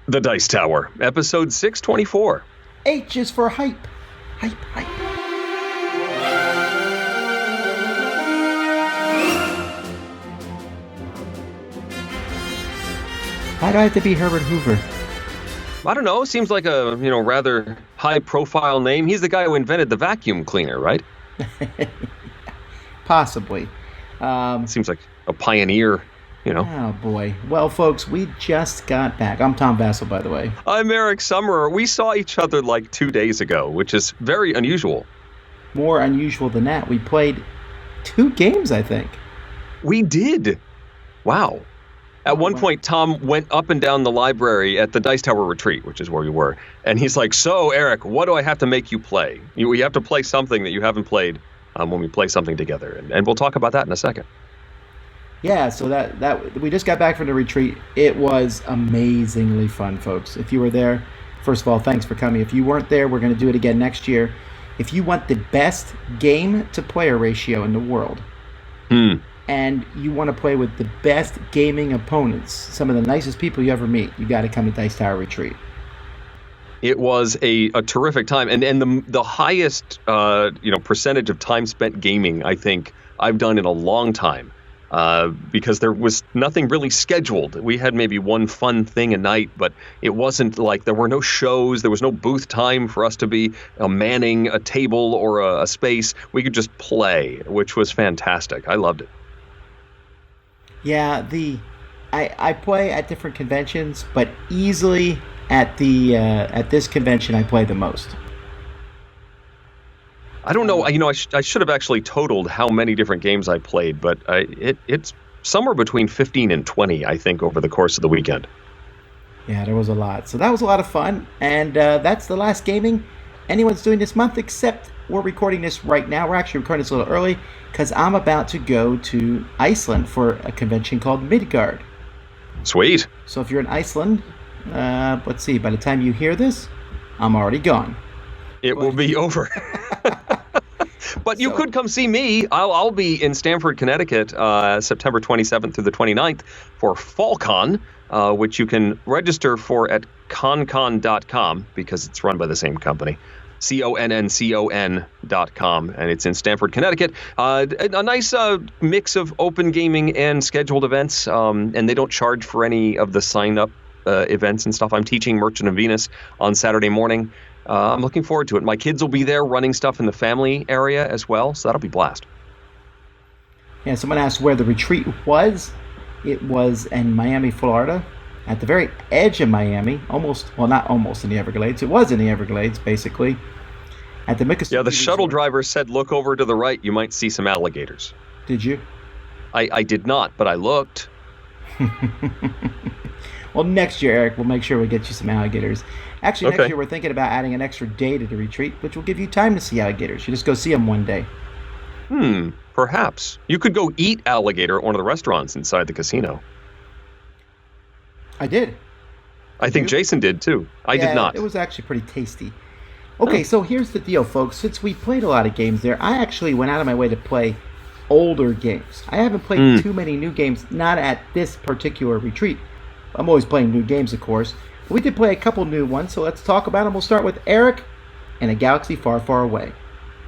The Dice Tower, episode 624. H is for hype. Hype, hype. Why do I have to be Herbert Hoover? I don't know. Seems like a, rather high-profile name. He's the guy who invented the vacuum cleaner, right? Possibly. Seems like a pioneer, Oh, boy. Well, folks, we just got back. I'm Tom Vassell, by the way. I'm Eric Summerer. We saw each other like 2 days ago, which is very unusual. More unusual than that, we played 2 games, I think. We did. Wow. At one point, Tom went up and down the library at the Dice Tower Retreat, which is where we were. And he's like, so, Eric, what do I have to make you play? We have to play something that you haven't played when we play something together. And we'll talk about that in a second. Yeah, so that we just got back from the retreat. It was amazingly fun, folks. If you were there, first of all, thanks for coming. If you weren't there, we're going to do it again next year. If you want the best game-to-player ratio in the world, and you want to play with the best gaming opponents, some of the nicest people you ever meet, you got to come to Dice Tower Retreat. It was a terrific time, and the highest percentage of time spent gaming I think I've done in a long time, because there was nothing really scheduled. We had maybe one fun thing a night, but it wasn't like there were no shows, there was no booth time for us to be manning a table or a space. We could just play, which was fantastic. I loved it. Yeah, I play at different conventions, but easily at this convention I play the most. I don't know. I should have actually totaled how many different games I played, but it's somewhere between 15 and 20, I think, over the course of the weekend. Yeah, there was a lot. So that was a lot of fun, and that's the last gaming anyone's doing this month, except we're recording this right now. We're actually recording this a little early because I'm about to go to Iceland for a convention called Midgard. Sweet. So if you're in Iceland, let's see, by the time you hear this, I'm already gone. It will be over. But you could come see me. I'll be in Stamford, Connecticut, September 27th through the 29th for FallCon, which you can register for at concon.com because it's run by the same company. CONNCON.com, and it's in Stamford, Connecticut. A nice mix of open gaming and scheduled events, and they don't charge for any of the sign-up events and stuff. I'm teaching Merchant of Venus on Saturday morning. I'm looking forward to it. My kids will be there running stuff in the family area as well, so that'll be a blast. Yeah, someone asked where the retreat was. It was in Miami, Florida, at the very edge of Miami, not almost in the Everglades. It was in the Everglades, basically. At the Miccosukee. Yeah, the shuttle driver said, look over to the right, you might see some alligators. Did you? I did not, but I looked. Well, next year, Eric, we'll make sure we get you some alligators. Actually, next year we're thinking about adding an extra day to the retreat, which will give you time to see alligators. You just go see them one day. Perhaps. You could go eat alligator at one of the restaurants inside the casino. I did. I think Jason did, too. I did not. It was actually pretty tasty. Okay, so here's the deal, folks. Since we played a lot of games there, I actually went out of my way to play older games. I haven't played too many new games, not at this particular retreat. I'm always playing new games, of course. But we did play a couple new ones, so let's talk about them. We'll start with Eric and A Galaxy Far, Far Away.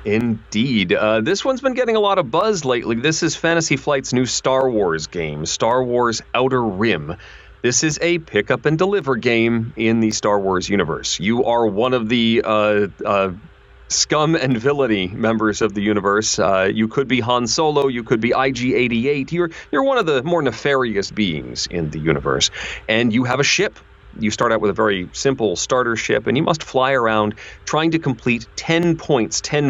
Indeed. This one's been getting a lot of buzz lately. This is Fantasy Flight's new Star Wars game, Star Wars Outer Rim. This is a pick up and deliver game in the Star Wars universe. You are one of the scum and villainy members of the universe. You could be Han Solo, you could be IG-88. You're one of the more nefarious beings in the universe. And you have a ship. You start out with a very simple starter ship, and you must fly around trying to complete 10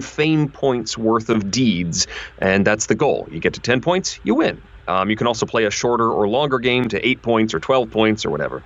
fame points worth of deeds. And that's the goal. You get to 10 points, you win. You can also play a shorter or longer game to 8 points or 12 points or whatever.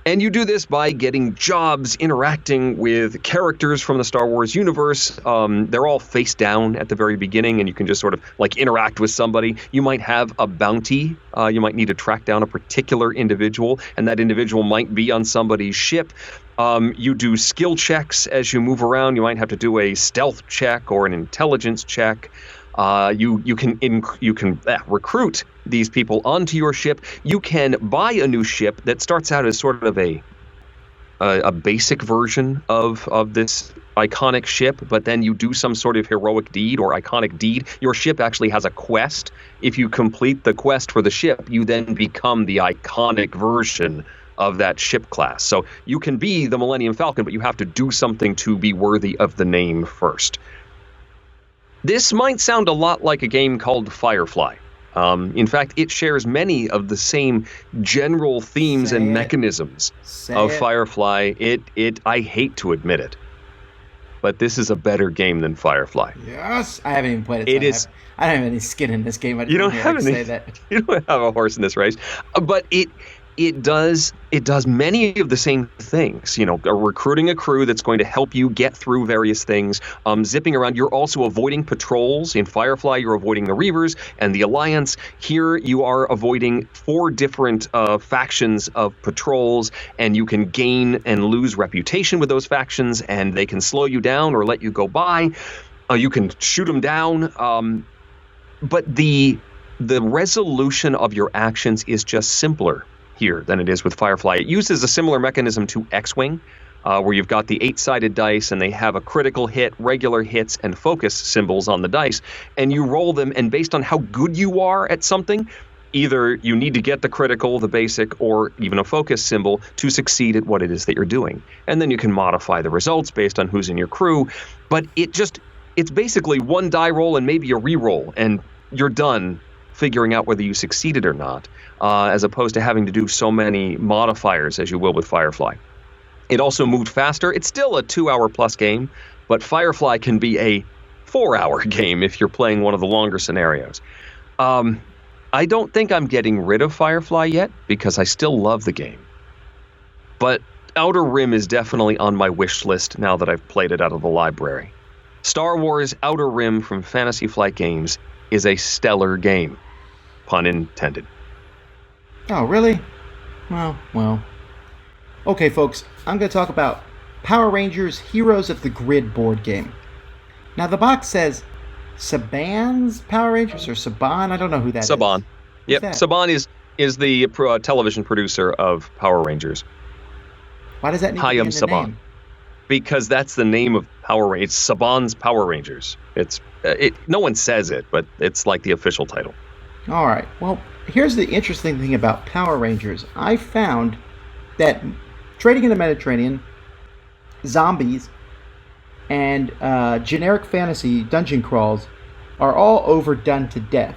And you do this by getting jobs, interacting with characters from the Star Wars universe. They're all face down at the very beginning, and you can just sort of like interact with somebody. You might have a bounty. You might need to track down a particular individual, and that individual might be on somebody's ship. You do skill checks as you move around. You might have to do a stealth check or an intelligence check. You can recruit these people onto your ship. You can buy a new ship that starts out as sort of a a basic version of this iconic ship, but then you do some sort of heroic deed or iconic deed. Your ship actually has a quest. If you complete the quest for the ship, you then become the iconic version of that ship class. So you can be the Millennium Falcon, but you have to do something to be worthy of the name first. This might sound a lot like a game called Firefly. In fact, it shares many of the same general themes and mechanisms of Firefly. I hate to admit it, but this is a better game than Firefly. Yes, I haven't even played it. I don't have any skin in this game. You don't have a horse in this race, but it does many of the same things. Recruiting a crew that's going to help you get through various things, zipping around. You're also avoiding patrols. In Firefly, you're avoiding the Reavers and the Alliance. Here, you are avoiding 4 different factions of patrols, and you can gain and lose reputation with those factions, and they can slow you down or let you go by. You can shoot them down, but the resolution of your actions is just simpler here than it is with Firefly. It uses a similar mechanism to X-Wing, where you've got the 8-sided dice and they have a critical hit, regular hits, and focus symbols on the dice, and you roll them, and based on how good you are at something, either you need to get the critical, the basic, or even a focus symbol to succeed at what it is that you're doing. And then you can modify the results based on who's in your crew, but it's basically one die roll and maybe a re-roll, and you're done figuring out whether you succeeded or not, as opposed to having to do so many modifiers as you will with Firefly. It also moved faster. It's still a 2-hour plus game, but Firefly can be a 4-hour game if you're playing one of the longer scenarios. I don't think I'm getting rid of Firefly yet because I still love the game. But Outer Rim is definitely on my wish list now that I've played it out of the library. Star Wars Outer Rim from Fantasy Flight Games is a stellar game. Pun intended. Oh, really? Well. Okay, folks, I'm going to talk about Power Rangers Heroes of the Grid board game. Now, the box says Saban's Power Rangers or Saban? I don't know who that Saban. is. Yep, Saban is the television producer of Power Rangers. Why does that need to be in the Saban. name? Because that's the name of Power Rangers. It's Saban's Power Rangers. No one says it, but it's like the official title. All right. Well, here's the interesting thing about Power Rangers. I found that trading in the Mediterranean, zombies, and generic fantasy dungeon crawls are all overdone to death.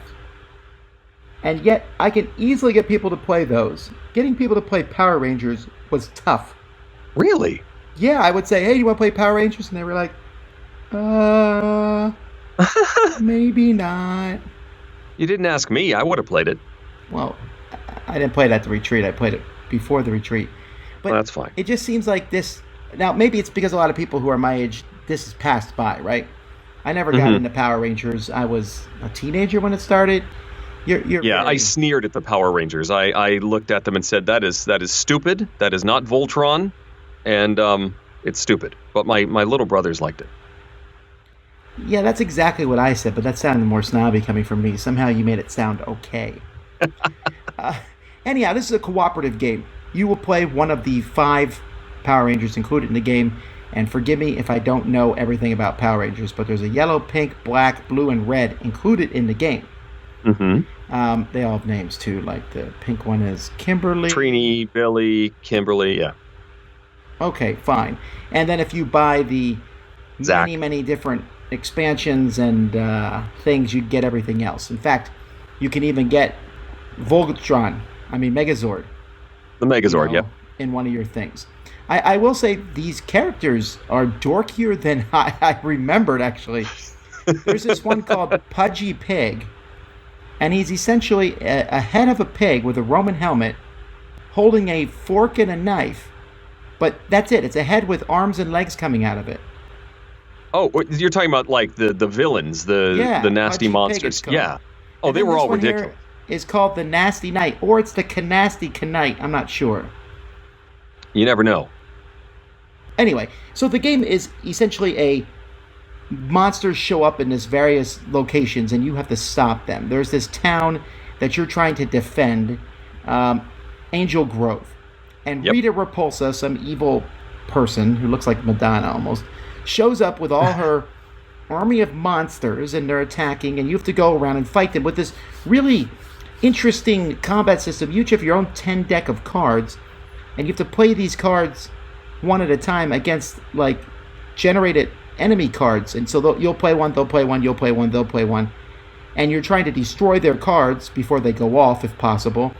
And yet, I can easily get people to play those. Getting people to play Power Rangers was tough. Really? Yeah, I would say, hey, do you want to play Power Rangers? And they were like, maybe not. You didn't ask me. I would have played it. Well, I didn't play it at the retreat. I played it before the retreat. But well, that's fine. It just seems like this... Now, maybe it's because a lot of people who are my age, this has passed by, right? I never got into Power Rangers. I was a teenager when it started. I sneered at the Power Rangers. I looked at them and said, that is stupid. That is not Voltron. And it's stupid. But my little brothers liked it. Yeah, that's exactly what I said, but that sounded more snobby coming from me. Somehow you made it sound okay. Anyhow, this is a cooperative game. You will play one of the 5 Power Rangers included in the game, and forgive me if I don't know everything about Power Rangers, but there's a yellow, pink, black, blue, and red included in the game. Mm-hmm. They all have names, too, like the pink one is Kimberly. Trini, Billy, Kimberly, yeah. Okay, fine. And then if you buy the Zach. many different expansions and things, you get everything else. In fact, you can even get Megazord. The Megazord, yep. In one of your things. I will say these characters are dorkier than I remembered, actually. There's this one called Pudgy Pig, and he's essentially a head of a pig with a Roman helmet holding a fork and a knife, but that's it. It's a head with arms and legs coming out of it. Oh, you're talking about like the villains, the nasty monsters. Yeah. Oh, and they were all ridiculous. Is called the Nasty Knight, or it's the Canasty Knight. I'm not sure. You never know. Anyway, so the game is essentially a monsters show up in these various locations, and you have to stop them. There's this town that you're trying to defend, Angel Grove. And Yep. Rita Repulsa, some evil person who looks like Madonna almost, shows up with all her army of monsters, and they're attacking, and you have to go around and fight them with this really interesting combat system. You each have your own 10 deck of cards, and you have to play these cards one at a time against, like, generated enemy cards. And so you'll play one, they'll play one, you'll play one, they'll play one. And you're trying to destroy their cards before they go off, if possible,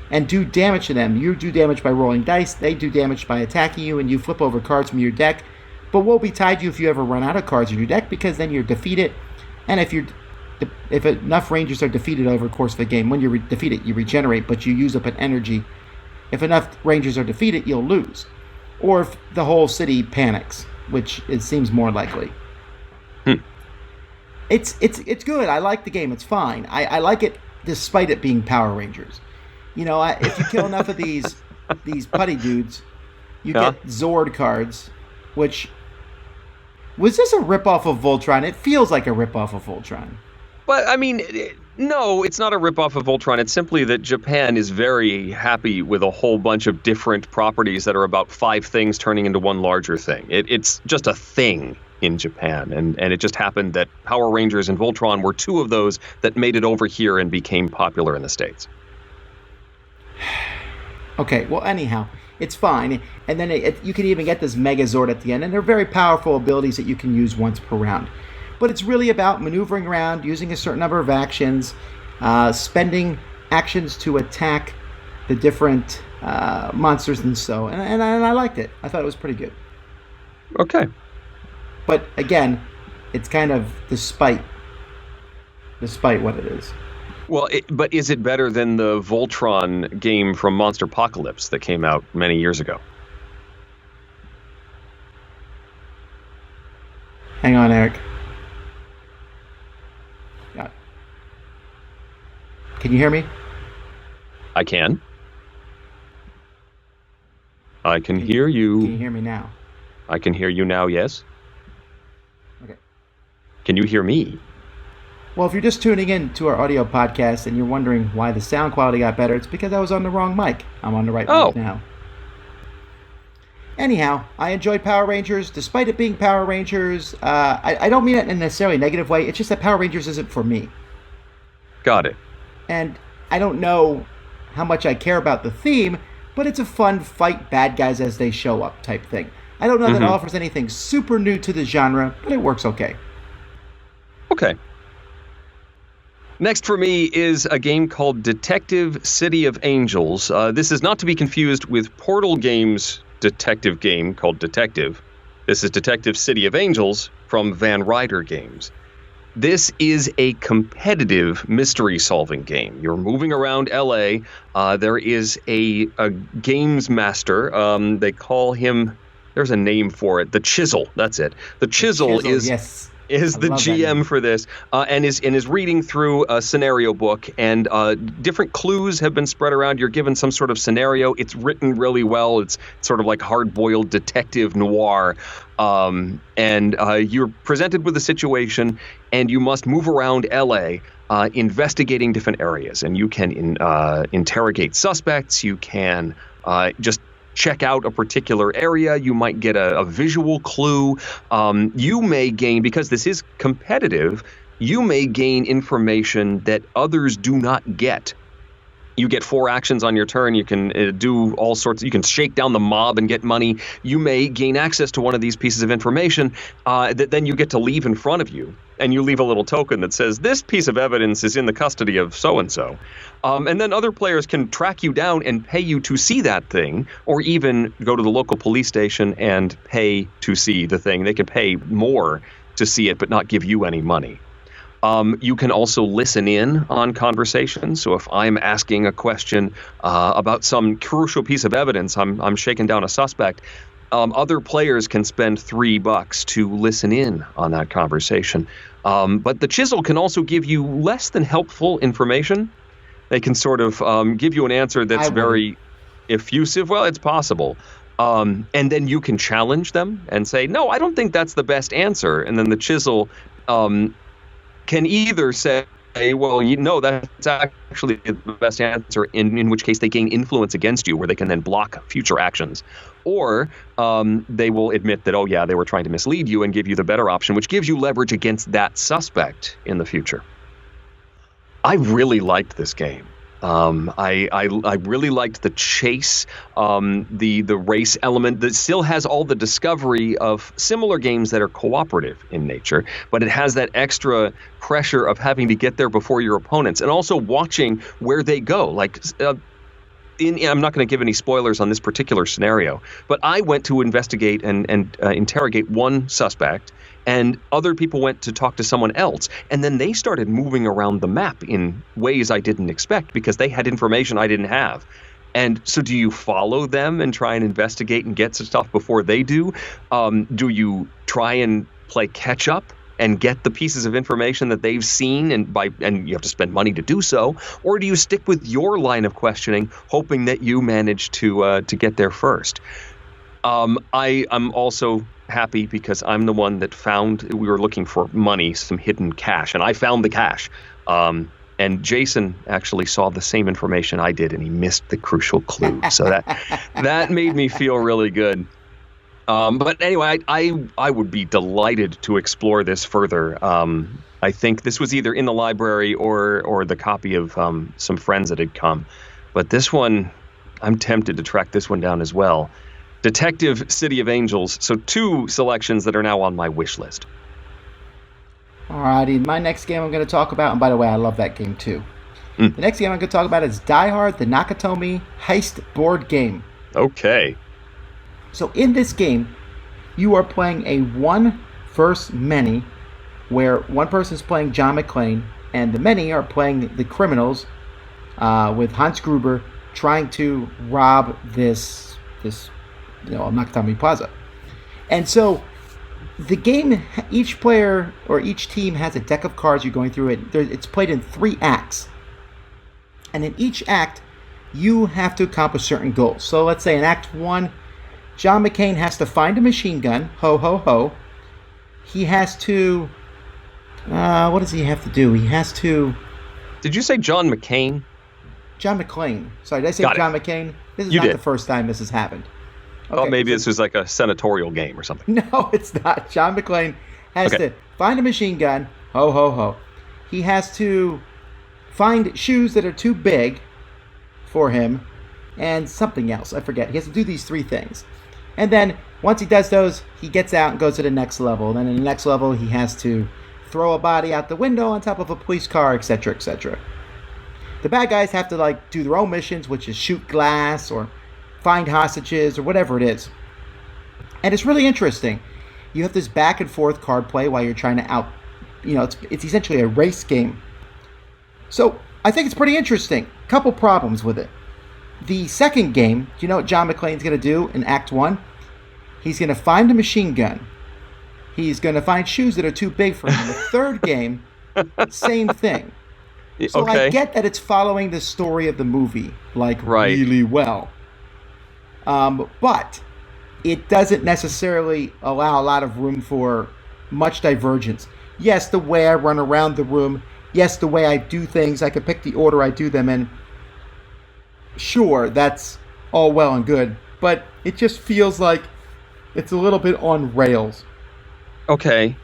and do damage to them. You do damage by rolling dice, they do damage by attacking you, and you flip over cards from your deck. But woe betide you if you ever run out of cards in your deck, because then you're defeated. And if enough Rangers are defeated over the course of a game, when you're defeated, you regenerate, but you use up an energy. If enough Rangers are defeated, you'll lose. Or if the whole city panics, which it seems more likely. It's good. I like the game. It's fine. I like it despite it being Power Rangers. You know, if you kill enough of these putty dudes, you get Zord cards, which... Was this a ripoff of Voltron? It feels like a ripoff of Voltron. But, I mean, no, it's not a ripoff of Voltron. It's simply that Japan is very happy with a whole bunch of different properties that are about 5 things turning into one larger thing. It's just a thing in Japan, and it just happened that Power Rangers and Voltron were 2 of those that made it over here and became popular in the States. Okay, well, anyhow, it's fine. And then you can even get this Megazord at the end, and they're very powerful abilities that you can use once per round. But it's really about maneuvering around, using a certain number of actions, spending actions to attack the different monsters and so. And I liked it. I thought it was pretty good. Okay. But again, it's kind of despite what it is. Well, but is it better than the Voltron game from Monster Apocalypse that came out many years ago? Hang on, Eric. Yeah. Can you hear me? I can. I can hear you. Can you hear me now? I can hear you now, yes. Okay. Can you hear me? Well, if you're just tuning in to our audio podcast and you're wondering why the sound quality got better, it's because I was on the wrong mic. I'm on the right mic now. Anyhow, I enjoyed Power Rangers, despite it being Power Rangers. I don't mean it in a necessarily negative way. It's just that Power Rangers isn't for me. Got it. And I don't know how much I care about the theme, but it's a fun fight bad guys as they show up type thing. I don't know that it offers anything super new to the genre, but it works okay. Okay. Next for me is a game called Detective City of Angels. This is not to be confused with Portal Games' detective game called Detective. This is Detective City of Angels from Van Ryder Games. This is a competitive mystery-solving game. You're moving around LA. There is a games master. They call him, there's a name for it, the Chisel. That's it. The Chisel is... Yes. Is the GM for this, and is reading through a scenario book, and different clues have been spread around. You're given some sort of scenario. It's written really well. It's sort of like hard-boiled detective noir, and you're presented with a situation, and you must move around LA, investigating different areas. And you can interrogate suspects. You can just check out a particular area. You might get a visual clue. You may gain, because this is competitive, you may gain information that others do not get. You get 4 actions on your turn. You can do all sorts. You can shake down the mob and get money. You may gain access to one of these pieces of information that then you get to leave in front of you. And you leave a little token that says, this piece of evidence is in the custody of so-and-so. And then other players can track you down and pay you to see that thing, or even go to the local police station and pay to see the thing. They can pay more to see it, but not give you any money. You can also listen in on conversations. So if I'm asking a question about some crucial piece of evidence, I'm shaking down a suspect, other players can spend $3 to listen in on that conversation. But the Chisel can also give you less than helpful information. They can sort of give you an answer that's very effusive. Well, it's possible. And then you can challenge them and say, no, I don't think that's the best answer. And then the Chisel can either say, well, that's actually the best answer, in which case they gain influence against you, where they can then block future actions. Or they will admit that, oh, yeah, they were trying to mislead you and give you the better option, which gives you leverage against that suspect in the future. I really liked this game. I really liked the chase, the race element that still has all the discovery of similar games that are cooperative in nature, but it has that extra pressure of having to get there before your opponents and also watching where they go. Like, I'm not going to give any spoilers on this particular scenario, but I went to investigate and interrogate one suspect, and other people went to talk to someone else. And then they started moving around the map in ways I didn't expect because they had information I didn't have. And so do you follow them and try and investigate and get some stuff before they do? Do you try and play catch up and get the pieces of information that they've seen, and you have to spend money to do so? Or do you stick with your line of questioning, hoping that you manage to get there first? I'm also happy because I'm the one that found, we were looking for money, some hidden cash, and I found the cash. And Jason actually saw the same information I did, and he missed the crucial clue. So that made me feel really good. But anyway, I would be delighted to explore this further. I think this was either in the library or the copy of some friends that had come. But this one, I'm tempted to track this one down as well. Detective City of Angels. So 2 selections that are now on my wish list. Alrighty, my next game I'm going to talk about, and by the way, I love that game too. The next game I'm going to talk about is Die Hard, the Nakatomi Heist board game. Okay. So in this game, you are playing a one versus many, where one person is playing John McClane, and the many are playing the criminals, with Hans Gruber trying to rob this Nakatomi Plaza. And so the game, each player or each team has a deck of cards you're going through it. It's played in 3 acts. And in each act, you have to accomplish certain goals. So let's say in Act 1, John McClane has to find a machine gun. Ho, ho, ho. He has to... what does he have to do? He has to... Did you say John McClane? John McClane. Sorry, did I say John McClane? This is you not did. The first time this has happened. Okay, oh, maybe this was like a senatorial game or something. No, it's not. John McClane has to find a machine gun. Ho, ho, ho. He has to find shoes that are too big for him and something else. I forget. He has to do these 3 things. And then once he does those, he gets out and goes to the next level. Then in the next level, he has to throw a body out the window on top of a police car, etc., etc. The bad guys have to do their own missions, which is shoot glass or find hostages or whatever it is. And it's really interesting. You have this back and forth card play while you're trying to it's essentially a race game. So I think it's pretty interesting. Couple problems with it. The second game, do you know what John McClane's going to do in Act 1? He's going to find a machine gun. He's going to find shoes that are too big for him. The third game, same thing. So I get that it's following the story of the movie, really well. But it doesn't necessarily allow a lot of room for much divergence. Yes, the way I run around the room. Yes, the way I do things. I can pick the order I do them in. Sure, that's all well and good. But it just feels like it's a little bit on rails. Okay.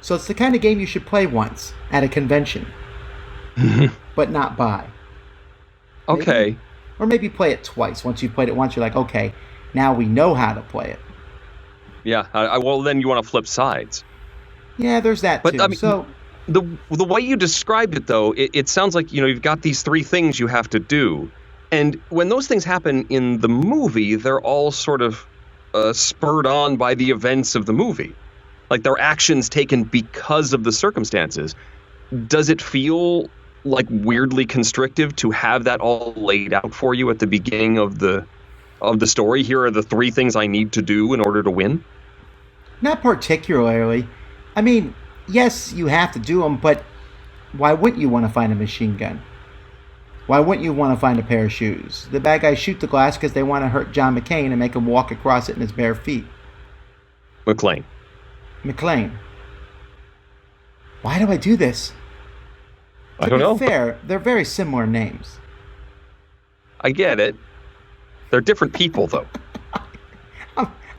So it's the kind of game you should play once at a convention. But not buy. Okay. Maybe play it twice. Once you've played it once, you're like, okay, now we know how to play it. Yeah, well, then you want to flip sides. Yeah, there's that too. I mean, so the way you described it, though, it sounds like, you've got these 3 things you have to do. And when those things happen in the movie, they're all sort of spurred on by the events of the movie. Like, they're actions taken because of the circumstances. Does it feel weirdly constrictive to have that all laid out for you at the beginning of the story? Here are the 3 things I need to do in order to win? Not particularly. I mean, yes, you have to do them, but why wouldn't you want to find a machine gun? Why wouldn't you want to find a pair of shoes? The bad guys shoot the glass because they want to hurt John McClane and make him walk across it in his bare feet. McClane. Why do I do this? I don't know. To be fair, they're very similar names. I get it. They're different people, though.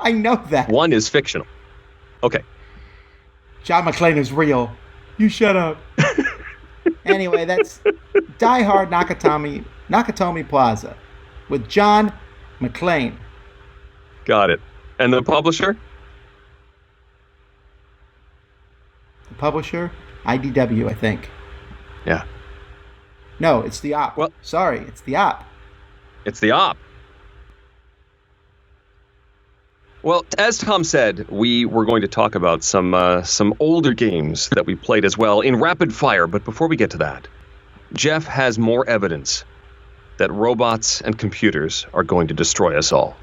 I know that. One is fictional. Okay. John McClane is real. You shut up. Anyway, that's Die Hard Nakatomi Plaza with John McClane. Got it. And the publisher? The publisher? IDW, I think. Yeah. No, it's the op. Well, sorry, it's the op. It's the op. Well, as Tom said, we were going to talk about some older games that we played as well in rapid fire. But before we get to that, Geoff has more evidence that robots and computers are going to destroy us all.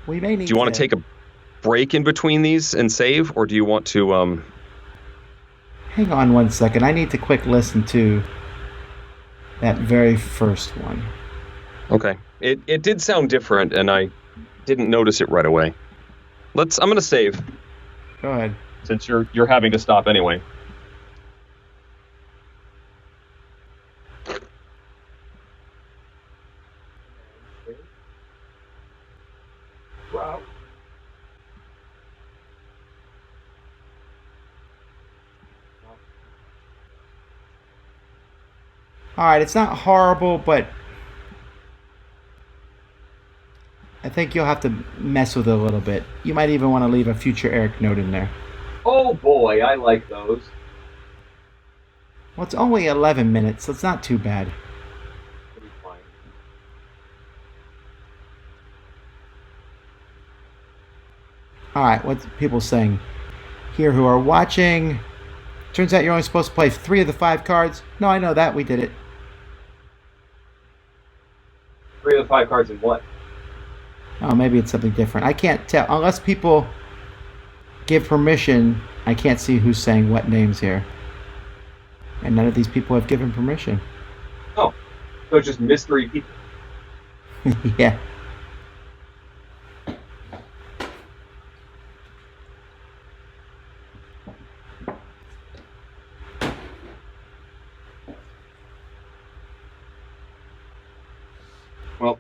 We may need. Do you want to take a break in between these and save, or do you want to? Hang on one second. I need to quick listen to that very first one. Okay. It did sound different, and I didn't notice it right away. I'm going to save. Go ahead. Since you're having to stop anyway. Wow. All right, it's not horrible, but I think you'll have to mess with it a little bit. You might even want to leave a future Eric note in there. Oh boy, I like those. Well, it's only 11 minutes, so it's not too bad. It'll be fine. All right, what's people saying here who are watching? Turns out you're only supposed to play 3 of the 5 cards. No, I know that. We did it. 3 of the 5 cards in what? Oh, maybe it's something different. I can't tell. Unless people give permission, I can't see who's saying what names here. And none of these people have given permission. Oh, so it's just mystery people. Yeah. Well,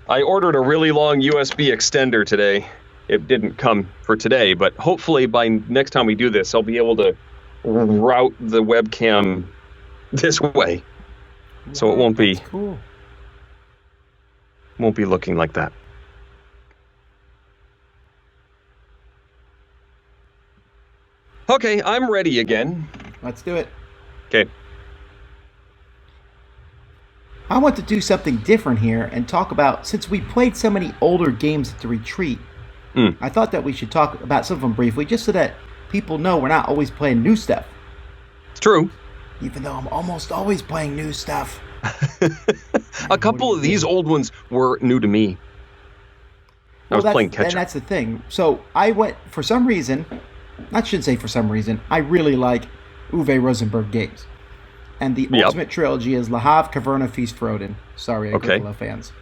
I ordered a really long USB extender today. It didn't come for today, but hopefully by next time we do this, I'll be able to route the webcam this way. So it won't be cool. Won't be looking like that. Okay, I'm ready again. Let's do it. Okay. I want to do something different here and talk about, since we played so many older games at the retreat, I thought that we should talk about some of them briefly, just so that people know we're not always playing new stuff. It's true. Even though I'm almost always playing new stuff. A couple of these old ones were new to me. I was playing catch-up. And that's the thing. So I went, for some reason, I shouldn't say for some reason, I really like Uwe Rosenberg games. And the Ultimate Trilogy is Lahav, Caverna, Feast for Odin. Sorry, Agricola fans.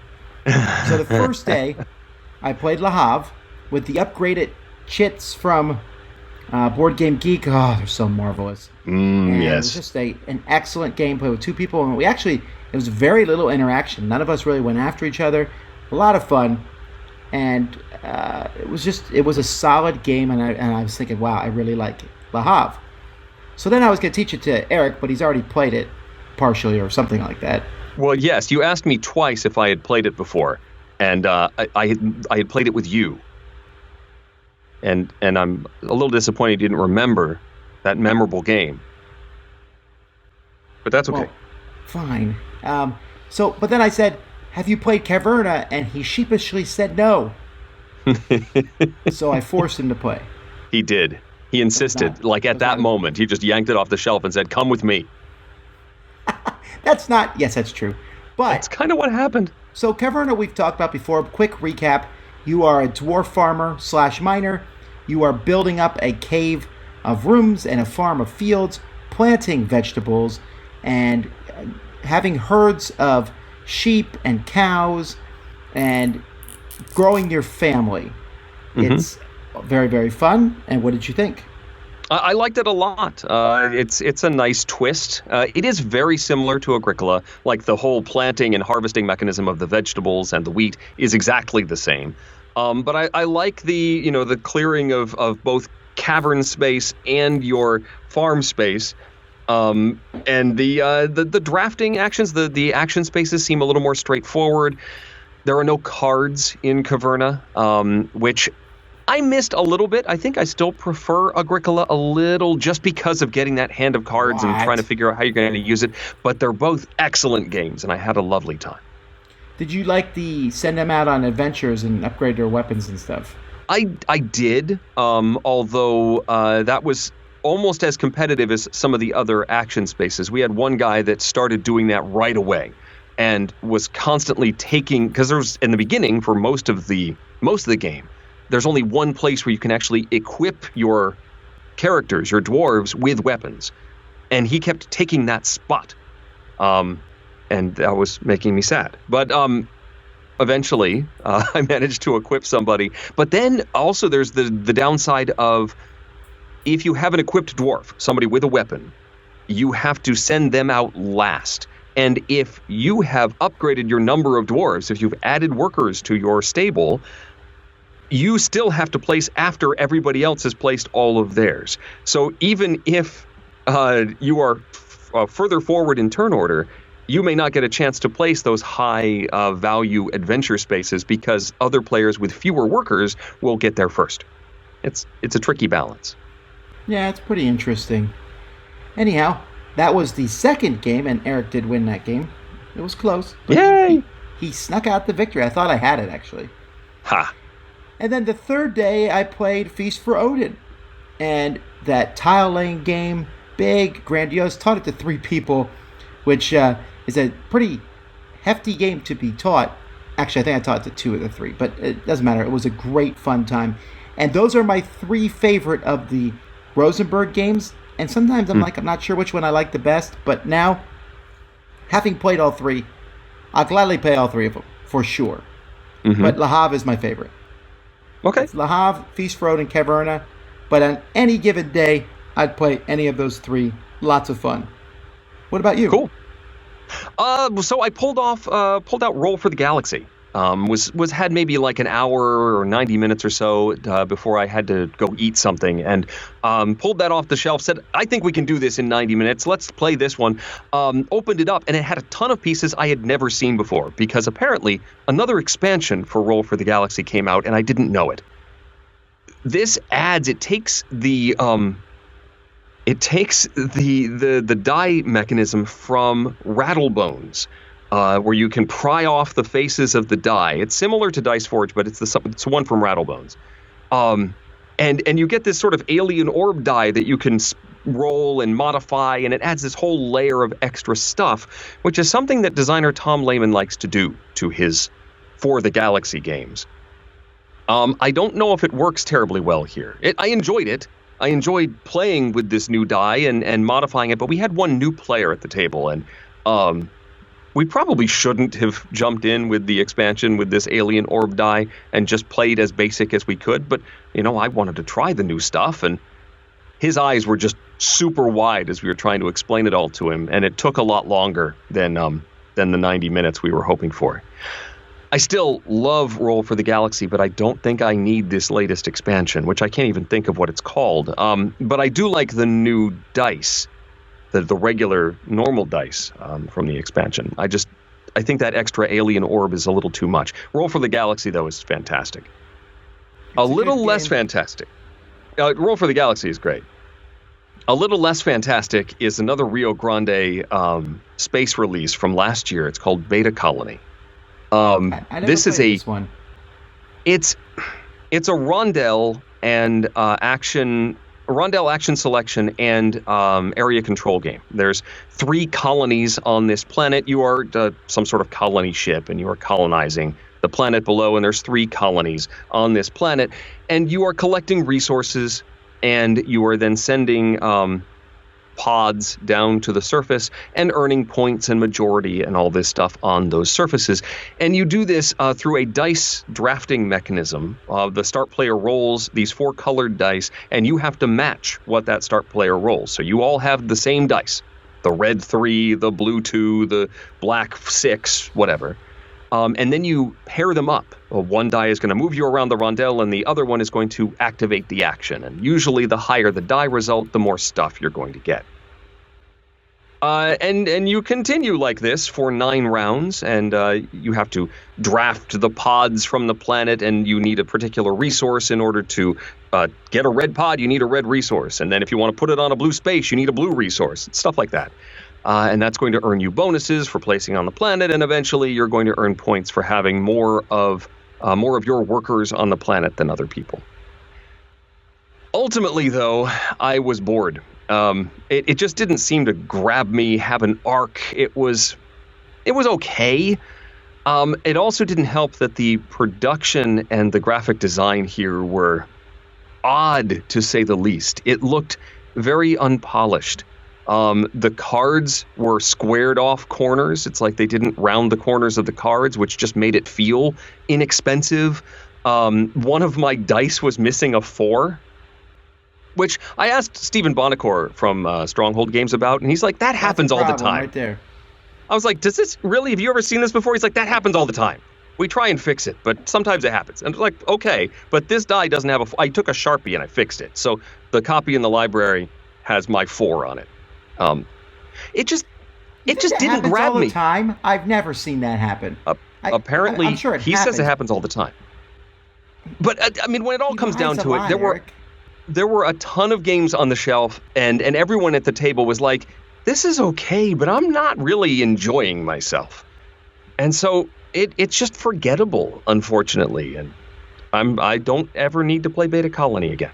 So the first day, I played Lahav with the upgraded chits from Board Game Geek. Oh, they're so marvelous. And it was just an excellent gameplay with 2 people. And it was very little interaction. None of us really went after each other. A lot of fun. And it was a solid game. And I was thinking, wow, I really like Lahav. So then I was going to teach it to Eric, but he's already played it partially or something like that. Well, yes, you asked me twice if I had played it before, and I had played it with you. And I'm a little disappointed you didn't remember that memorable game. But that's okay. Well, fine. But then I said, have you played Caverna? And he sheepishly said no. So I forced him to play. He did. He insisted, at that moment, he just yanked it off the shelf and said, come with me. Yes, that's true. But that's kind of what happened. So Caverna we've talked about before. Quick recap. You are a dwarf farmer / miner. You are building up a cave of rooms and a farm of fields, planting vegetables, and having herds of sheep and cows, and growing your family. Mm-hmm. It's very, very fun. And what did you think? I liked it a lot. It's a nice twist. It is very similar to Agricola. Like the whole planting and harvesting mechanism of the vegetables and the wheat is exactly the same. But I like the clearing of both cavern space and your farm space. And the drafting actions, the action spaces seem a little more straightforward. There are no cards in Caverna, which I missed a little bit. I think I still prefer Agricola a little just because of getting that hand of cards and trying to figure out how you're going to use it. But they're both excellent games, and I had a lovely time. Did you like the send them out on adventures and upgrade their weapons and stuff? I did, although that was almost as competitive as some of the other action spaces. We had one guy that started doing that right away and was constantly taking, because there was, in the beginning, for most of the game, there's only one place where you can actually equip your characters, your dwarves, with weapons. And he kept taking that spot. And that was making me sad. But eventually, I managed to equip somebody. But then also there's the downside of, if you have an equipped dwarf, somebody with a weapon, you have to send them out last. And if you have upgraded your number of dwarves, if you've added workers to your stable, you still have to place after everybody else has placed all of theirs. So even if you are further forward in turn order, you may not get a chance to place those high value adventure spaces because other players with fewer workers will get there first. It's a tricky balance. Yeah, it's pretty interesting. Anyhow, that was the second game, and Eric did win that game. It was close. Yay! He snuck out the victory. I thought I had it, actually. Ha! And then the third day, I played Feast for Odin. And that tile laying game, big, grandiose, taught it to 3 people, which is a pretty hefty game to be taught. Actually, I think I taught it to 2 of the 3, but it doesn't matter. It was a great fun time. And those are my 3 favorite of the Rosenberg games. And sometimes I'm not sure which one I like the best. But now, having played all 3, I'll gladly play all 3 of them, for sure. Mm-hmm. But Lahav is my favorite. Okay. It's Lahav, Feast for Odin, Caverna. But on any given day, I'd play any of those 3. Lots of fun. What about you? Cool. So I pulled out Roll for the Galaxy. Had maybe like an hour or 90 minutes or so before I had to go eat something, and pulled that off the shelf, said, I think we can do this in 90 minutes. Let's play this one. Opened it up, and it had a ton of pieces I had never seen before, because apparently another expansion for Roll for the Galaxy came out, and I didn't know it. This takes the die mechanism from Rattlebones, where you can pry off the faces of the die. It's similar to Dice Forge, but it's one from Rattlebones. And you get this sort of alien orb die that you can roll and modify, and it adds this whole layer of extra stuff, which is something that designer Tom Lehman likes to do to his For the Galaxy games. I don't know if it works terribly well here. I enjoyed it. I enjoyed playing with this new die and modifying it, but we had one new player at the table, and we probably shouldn't have jumped in with the expansion with this alien orb die and just played as basic as we could. But, I wanted to try the new stuff, and his eyes were just super wide as we were trying to explain it all to him, and it took a lot longer than the 90 minutes we were hoping for. I still love Roll for the Galaxy, but I don't think I need this latest expansion, which I can't even think of what it's called. But I do like the new dice. The regular normal dice from the expansion. I think that extra alien orb is a little too much. Roll for the Galaxy, though, is fantastic. A little less fantastic. Roll for the Galaxy is great. A little less fantastic is another Rio Grande space release from last year. It's called Beta Colony. I never this is this one. It's a rondel and action selection and area control game. There's 3 colonies on this planet. You are some sort of colony ship, and you are colonizing the planet below, and there's 3 colonies on this planet, and you are collecting resources, and you are then sending pods down to the surface and earning points and majority and all this stuff on those surfaces. And you do this through a dice drafting mechanism. The start player rolls these 4 colored dice, and you have to match what that start player rolls. So you all have the same dice. The red 3, the blue 2, the black 6, whatever. And then you pair them up. One die is going to move you around the rondelle, and the other one is going to activate the action. And usually the higher the die result, the more stuff you're going to get. And you continue like this for 9 rounds, and you have to draft the pods from the planet, and you need a particular resource in order to get a red pod. You need a red resource. And then if you want to put it on a blue space, you need a blue resource. Stuff like that. And that's going to earn you bonuses for placing on the planet, and eventually you're going to earn points for having more of your workers on the planet than other people. Ultimately, though, I was bored. It just didn't seem to grab me, have an arc. It was okay. It also didn't help that the production and the graphic design here were odd, to say the least. It looked very unpolished. The cards were squared off corners. It's like they didn't round the corners of the cards, which just made it feel inexpensive. One of my dice was missing a 4, which I asked Stephen Bonacore from Stronghold Games about, and he's like, that happens all the time. Right there. I was like, does this really, have you ever seen this before? He's like, that happens all the time. We try and fix it, but sometimes it happens. And I was like, okay, but this die doesn't have I took a Sharpie and I fixed it. So the copy in the library has my 4 on it. It just didn't grab all me. The time? I've never seen that happen. Apparently, I'm sure he says it happens all the time. But I mean, when it all comes down to it, there were a ton of games on the shelf, and everyone at the table was like, "This is okay, but I'm not really enjoying myself." And so it's just forgettable, unfortunately. And I don't ever need to play Beta Colony again.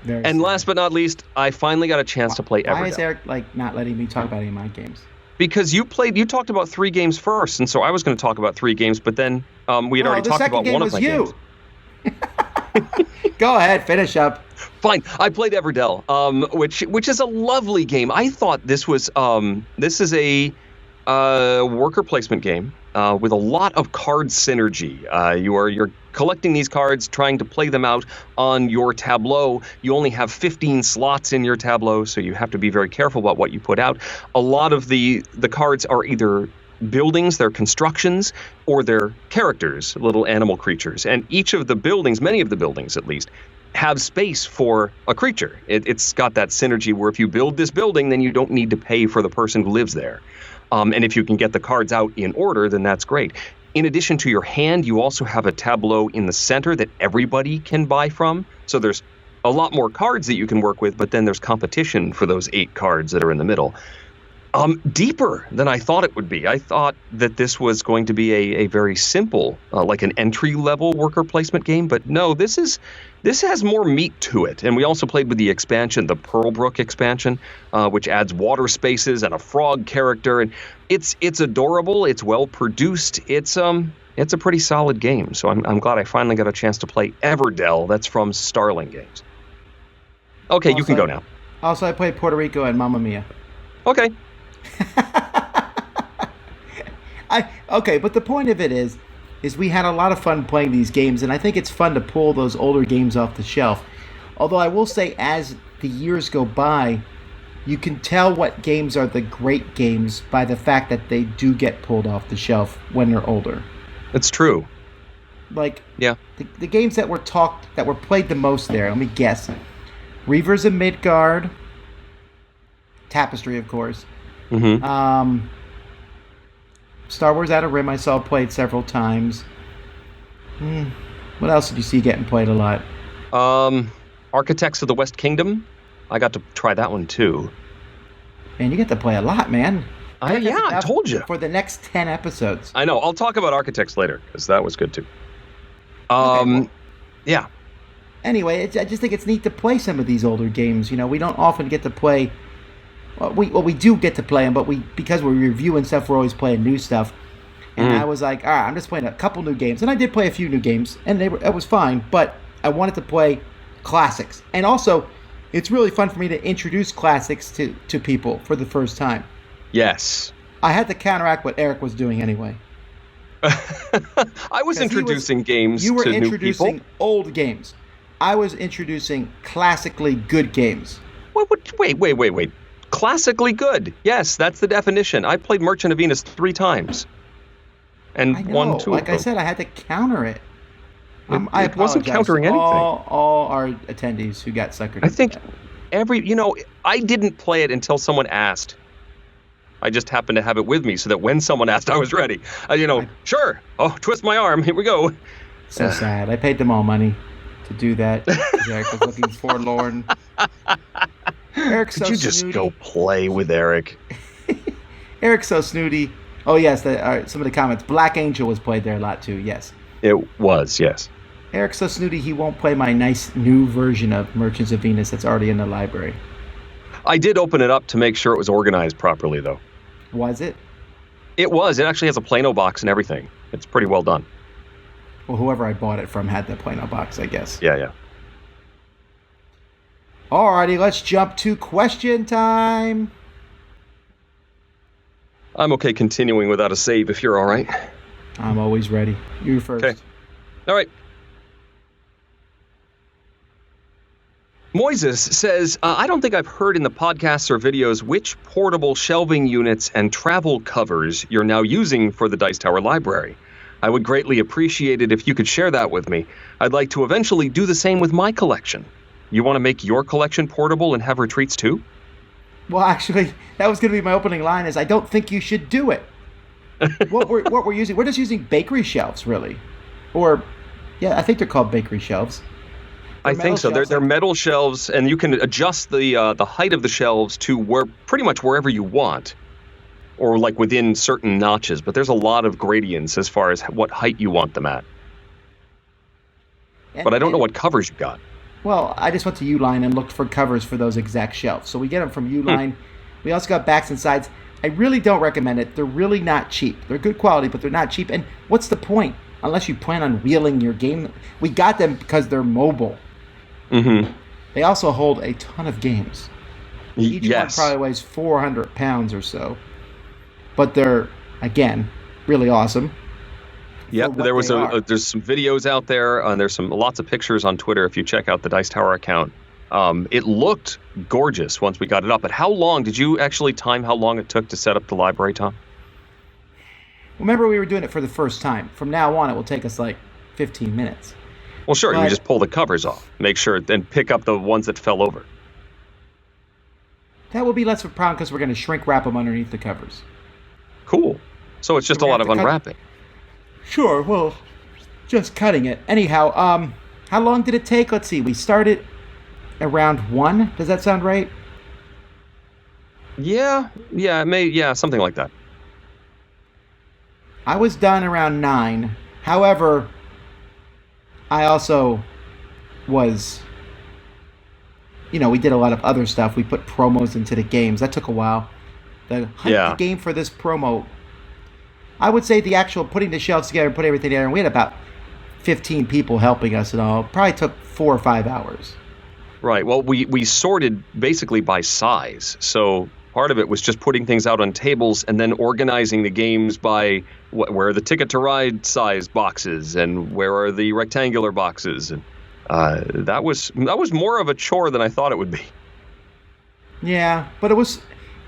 And last but not least, I finally got a chance to play Everdell. Why is Eric not letting me talk about any of my games? Because you talked about 3 games first, and so I was going to talk about 3 games, but then we had already talked about one of my games. Go ahead, finish up. Fine, I played Everdell, which is a lovely game. I thought this is a worker placement game with a lot of card synergy. You're collecting these cards, trying to play them out on your tableau. You only have 15 slots in your tableau, so you have to be very careful about what you put out. A lot of the cards are either buildings, they're constructions, or they're characters, little animal creatures. And each of the buildings, many of the buildings at least, have space for a creature. It's got that synergy where if you build this building, then you don't need to pay for the person who lives there. And if you can get the cards out in order, then that's great. In addition to your hand, you also have a tableau in the center that everybody can buy from. So there's a lot more cards that you can work with, but then there's competition for those 8 cards that are in the middle. Deeper than I thought it would be. I thought that this was going to be a very simple, like an entry-level worker placement game, but no, this has more meat to it. And we also played with the expansion, the Pearlbrook expansion, which adds water spaces and a frog character, and it's adorable. It's well produced. It's a pretty solid game. So I'm glad I finally got a chance to play Everdell. That's from Starling Games. Okay, you can go now. Also, I played Puerto Rico and Mamma Mia. Okay. Okay, but the point of it is we had a lot of fun playing these games, and I think it's fun to pull those older games off the shelf. Although I will say, as the years go by, you can tell what games are the great games by the fact that they do get pulled off the shelf when they're older. It's true. Like, yeah, the games that were played the most there, let me guess. Reavers of Midgard, Tapestry, of course. Mm-hmm. Star Wars Outer Rim I saw played several times. What else did you see getting played a lot? Architects of the West Kingdom. I got to try that one too. Man, you get to play a lot, man. I told you. For the next 10 episodes. I know. I'll talk about Architects later, because that was good too. Yeah. Anyway, I just think it's neat to play some of these older games. You know, we don't often get to play... we do get to play them, but because we're reviewing stuff, we're always playing new stuff. And I was like, all right, I'm just playing a couple new games. And I did play a few new games, and it was fine. But I wanted to play classics. And also, it's really fun for me to introduce classics to people for the first time. Yes. I had to counteract what Eric was doing anyway. I was introducing games to new people. You were introducing old games. I was introducing classically good games. Wait. Classically good. Yes, that's the definition. I played Merchant of Venus 3 times. And won 2 of them. Like I said, I had to counter it. I wasn't countering anything. All our attendees who got suckered. I think I didn't play it until someone asked. I just happened to have it with me so that when someone asked, I was ready. Sure. Oh, twist my arm. Here we go. So sad. I paid them all money to do that. Eric was looking forlorn. Eric's so snooty. Could you just go play with Eric? Eric's so snooty. Oh, yes. Some of the comments. Black Angel was played there a lot, too. Yes. It was, yes. Eric's so snooty, he won't play my nice new version of Merchants of Venus that's already in the library. I did open it up to make sure it was organized properly, though. Was it? It was. It actually has a Plano box and everything. It's pretty well done. Well, whoever I bought it from had the Plano box, I guess. Yeah. Alrighty, let's jump to question time. I'm okay continuing without a save if you're all right. I'm always ready. You first. Okay. All right. Moises says, I don't think I've heard in the podcasts or videos which portable shelving units and travel covers you're now using for the Dice Tower library. I would greatly appreciate it if you could share that with me. I'd like to eventually do the same with my collection. You want to make your collection portable and have retreats too? Well, actually, that was going to be my opening line is I don't think you should do it. What we're using, we're just using bakery shelves, really. Or, yeah, I think they're called bakery shelves. I think so. They're metal shelves, and you can adjust the height of the shelves to pretty much wherever you want, or like within certain notches. But there's a lot of gradients as far as what height you want them at. But I don't know what covers you got. Well, I just went to Uline and looked for covers for those exact shelves. So we get them from Uline. We also got backs and sides. I really don't recommend it. They're really not cheap. They're good quality, but they're not cheap. And what's the point? Unless you plan on wheeling your game. We got them because they're mobile. Mm-hmm. They also hold a ton of games. Each one probably weighs 400 pounds or so. But they're, again, really awesome. Yep, there's some videos out there, and there's lots of pictures on Twitter if you check out the Dice Tower account. It looked gorgeous once we got it up. But how long did you actually time how long it took to set up the library, Tom? Remember, we were doing it for the first time. From now on, it will take us like 15 minutes. Well, sure, you just pull the covers off, make sure, then pick up the ones that fell over. That will be less of a problem because we're going to shrink wrap them underneath the covers. Cool. So it's just a lot of unwrapping. Sure, well, just cutting it. Anyhow, how long did it take? Let's see, we started around 1. Does that sound right? Yeah, something like that. I was done around 9. However, I also was, we did a lot of other stuff. We put promos into the games. That took a while. The game for this promo, I would say the actual putting the shelves together and putting everything together, and we had about 15 people helping us and all. Probably took 4 or 5 hours. Right. Well, we sorted basically by size. So part of it was just putting things out on tables and then organizing the games by where are the Ticket to Ride size boxes and where are the rectangular boxes. And that was more of a chore than I thought it would be. Yeah, but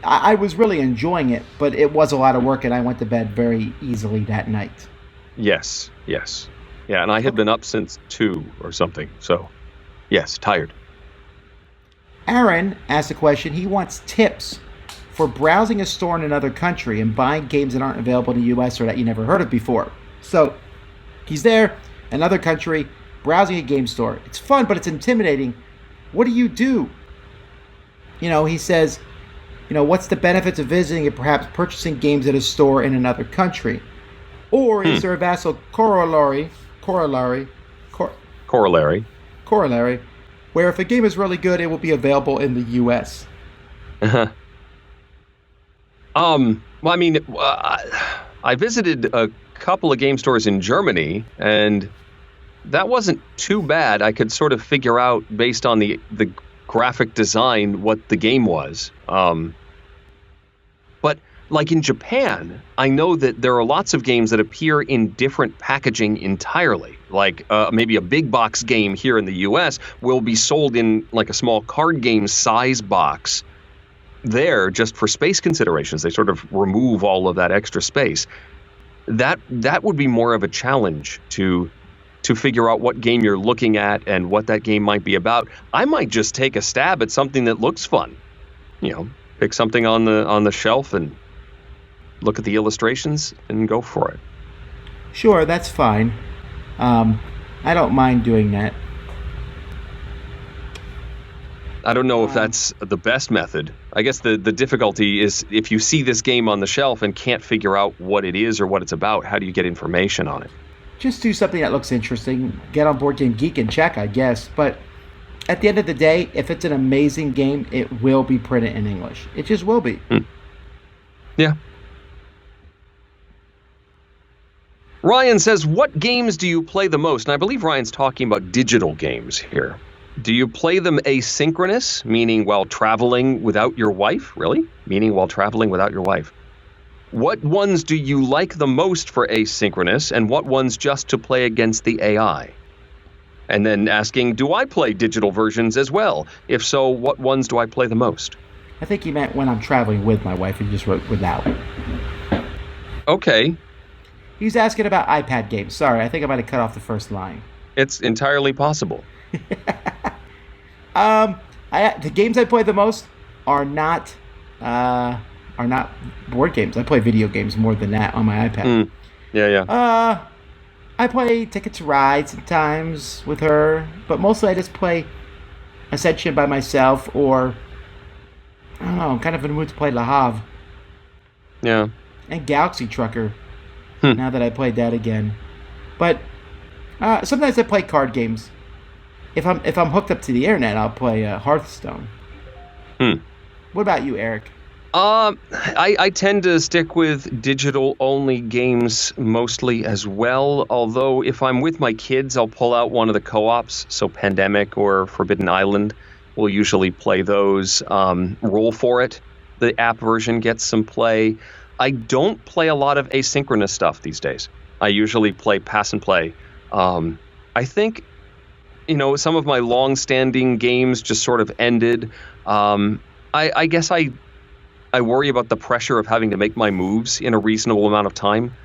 I was really enjoying it, but it was a lot of work, and I went to bed very easily that night. Yes. Yeah, and I had been up since 2 or something, so yes, tired. Aaron asked a question. He wants tips for browsing a store in another country and buying games that aren't available in the U.S. or that you never heard of before. So he's there, another country, browsing a game store. It's fun, but it's intimidating. What do you do? He says, what's the benefits of visiting and perhaps purchasing games at a store in another country? Or is there a vassal corollary, where if a game is really good, it will be available in the U.S.? Uh-huh. Well, I mean, I visited a couple of game stores in Germany, and that wasn't too bad. I could sort of figure out, based on the graphic design what the game was. But like in Japan, I know that there are lots of games that appear in different packaging entirely. Like maybe a big box game here in the US will be sold in like a small card game size box there just for space considerations. They sort of remove all of that extra space. That would be more of a challenge to figure out what game you're looking at and what that game might be about. I might just take a stab at something that looks fun. Pick something on the shelf and look at the illustrations and go for it. Sure, that's fine. I don't mind doing that. I don't know if that's the best method. I guess the difficulty is if you see this game on the shelf and can't figure out what it is or what it's about, how do you get information on it? Just do something that looks interesting. Get on Board Game Geek and check, I guess. But at the end of the day, if it's an amazing game, it will be printed in English. It just will be. Yeah. Ryan says, what games do you play the most? And I believe Ryan's talking about digital games here. Do you play them asynchronous, meaning while traveling without your wife? Really? Meaning while traveling without your wife. What ones do you like the most for asynchronous, and what ones just to play against the AI? And then asking, do I play digital versions as well? If so, what ones do I play the most? I think he meant when I'm traveling with my wife. He just wrote without. Okay. He's asking about iPad games. Sorry, I think I might have cut off the first line. It's entirely possible. The games I play the most are not board games. I play video games more than that on my iPad. Yeah. I play Ticket to Ride sometimes with her, but mostly I just play Ascension by myself, or I don't know, I'm kind of in the mood to play Lahav. Yeah. And Galaxy Trucker. Now that I played that again. But sometimes I play card games. If I'm hooked up to the internet, I'll play Hearthstone. What about you, Eric? I tend to stick with digital-only games mostly as well, although if I'm with my kids, I'll pull out one of the co-ops, so Pandemic or Forbidden Island. We'll usually play those. Roll For It, the app version, gets some play. I don't play a lot of asynchronous stuff these days. I usually play pass and play. I think, some of my long-standing games just sort of ended. I guess I worry about the pressure of having to make my moves in a reasonable amount of time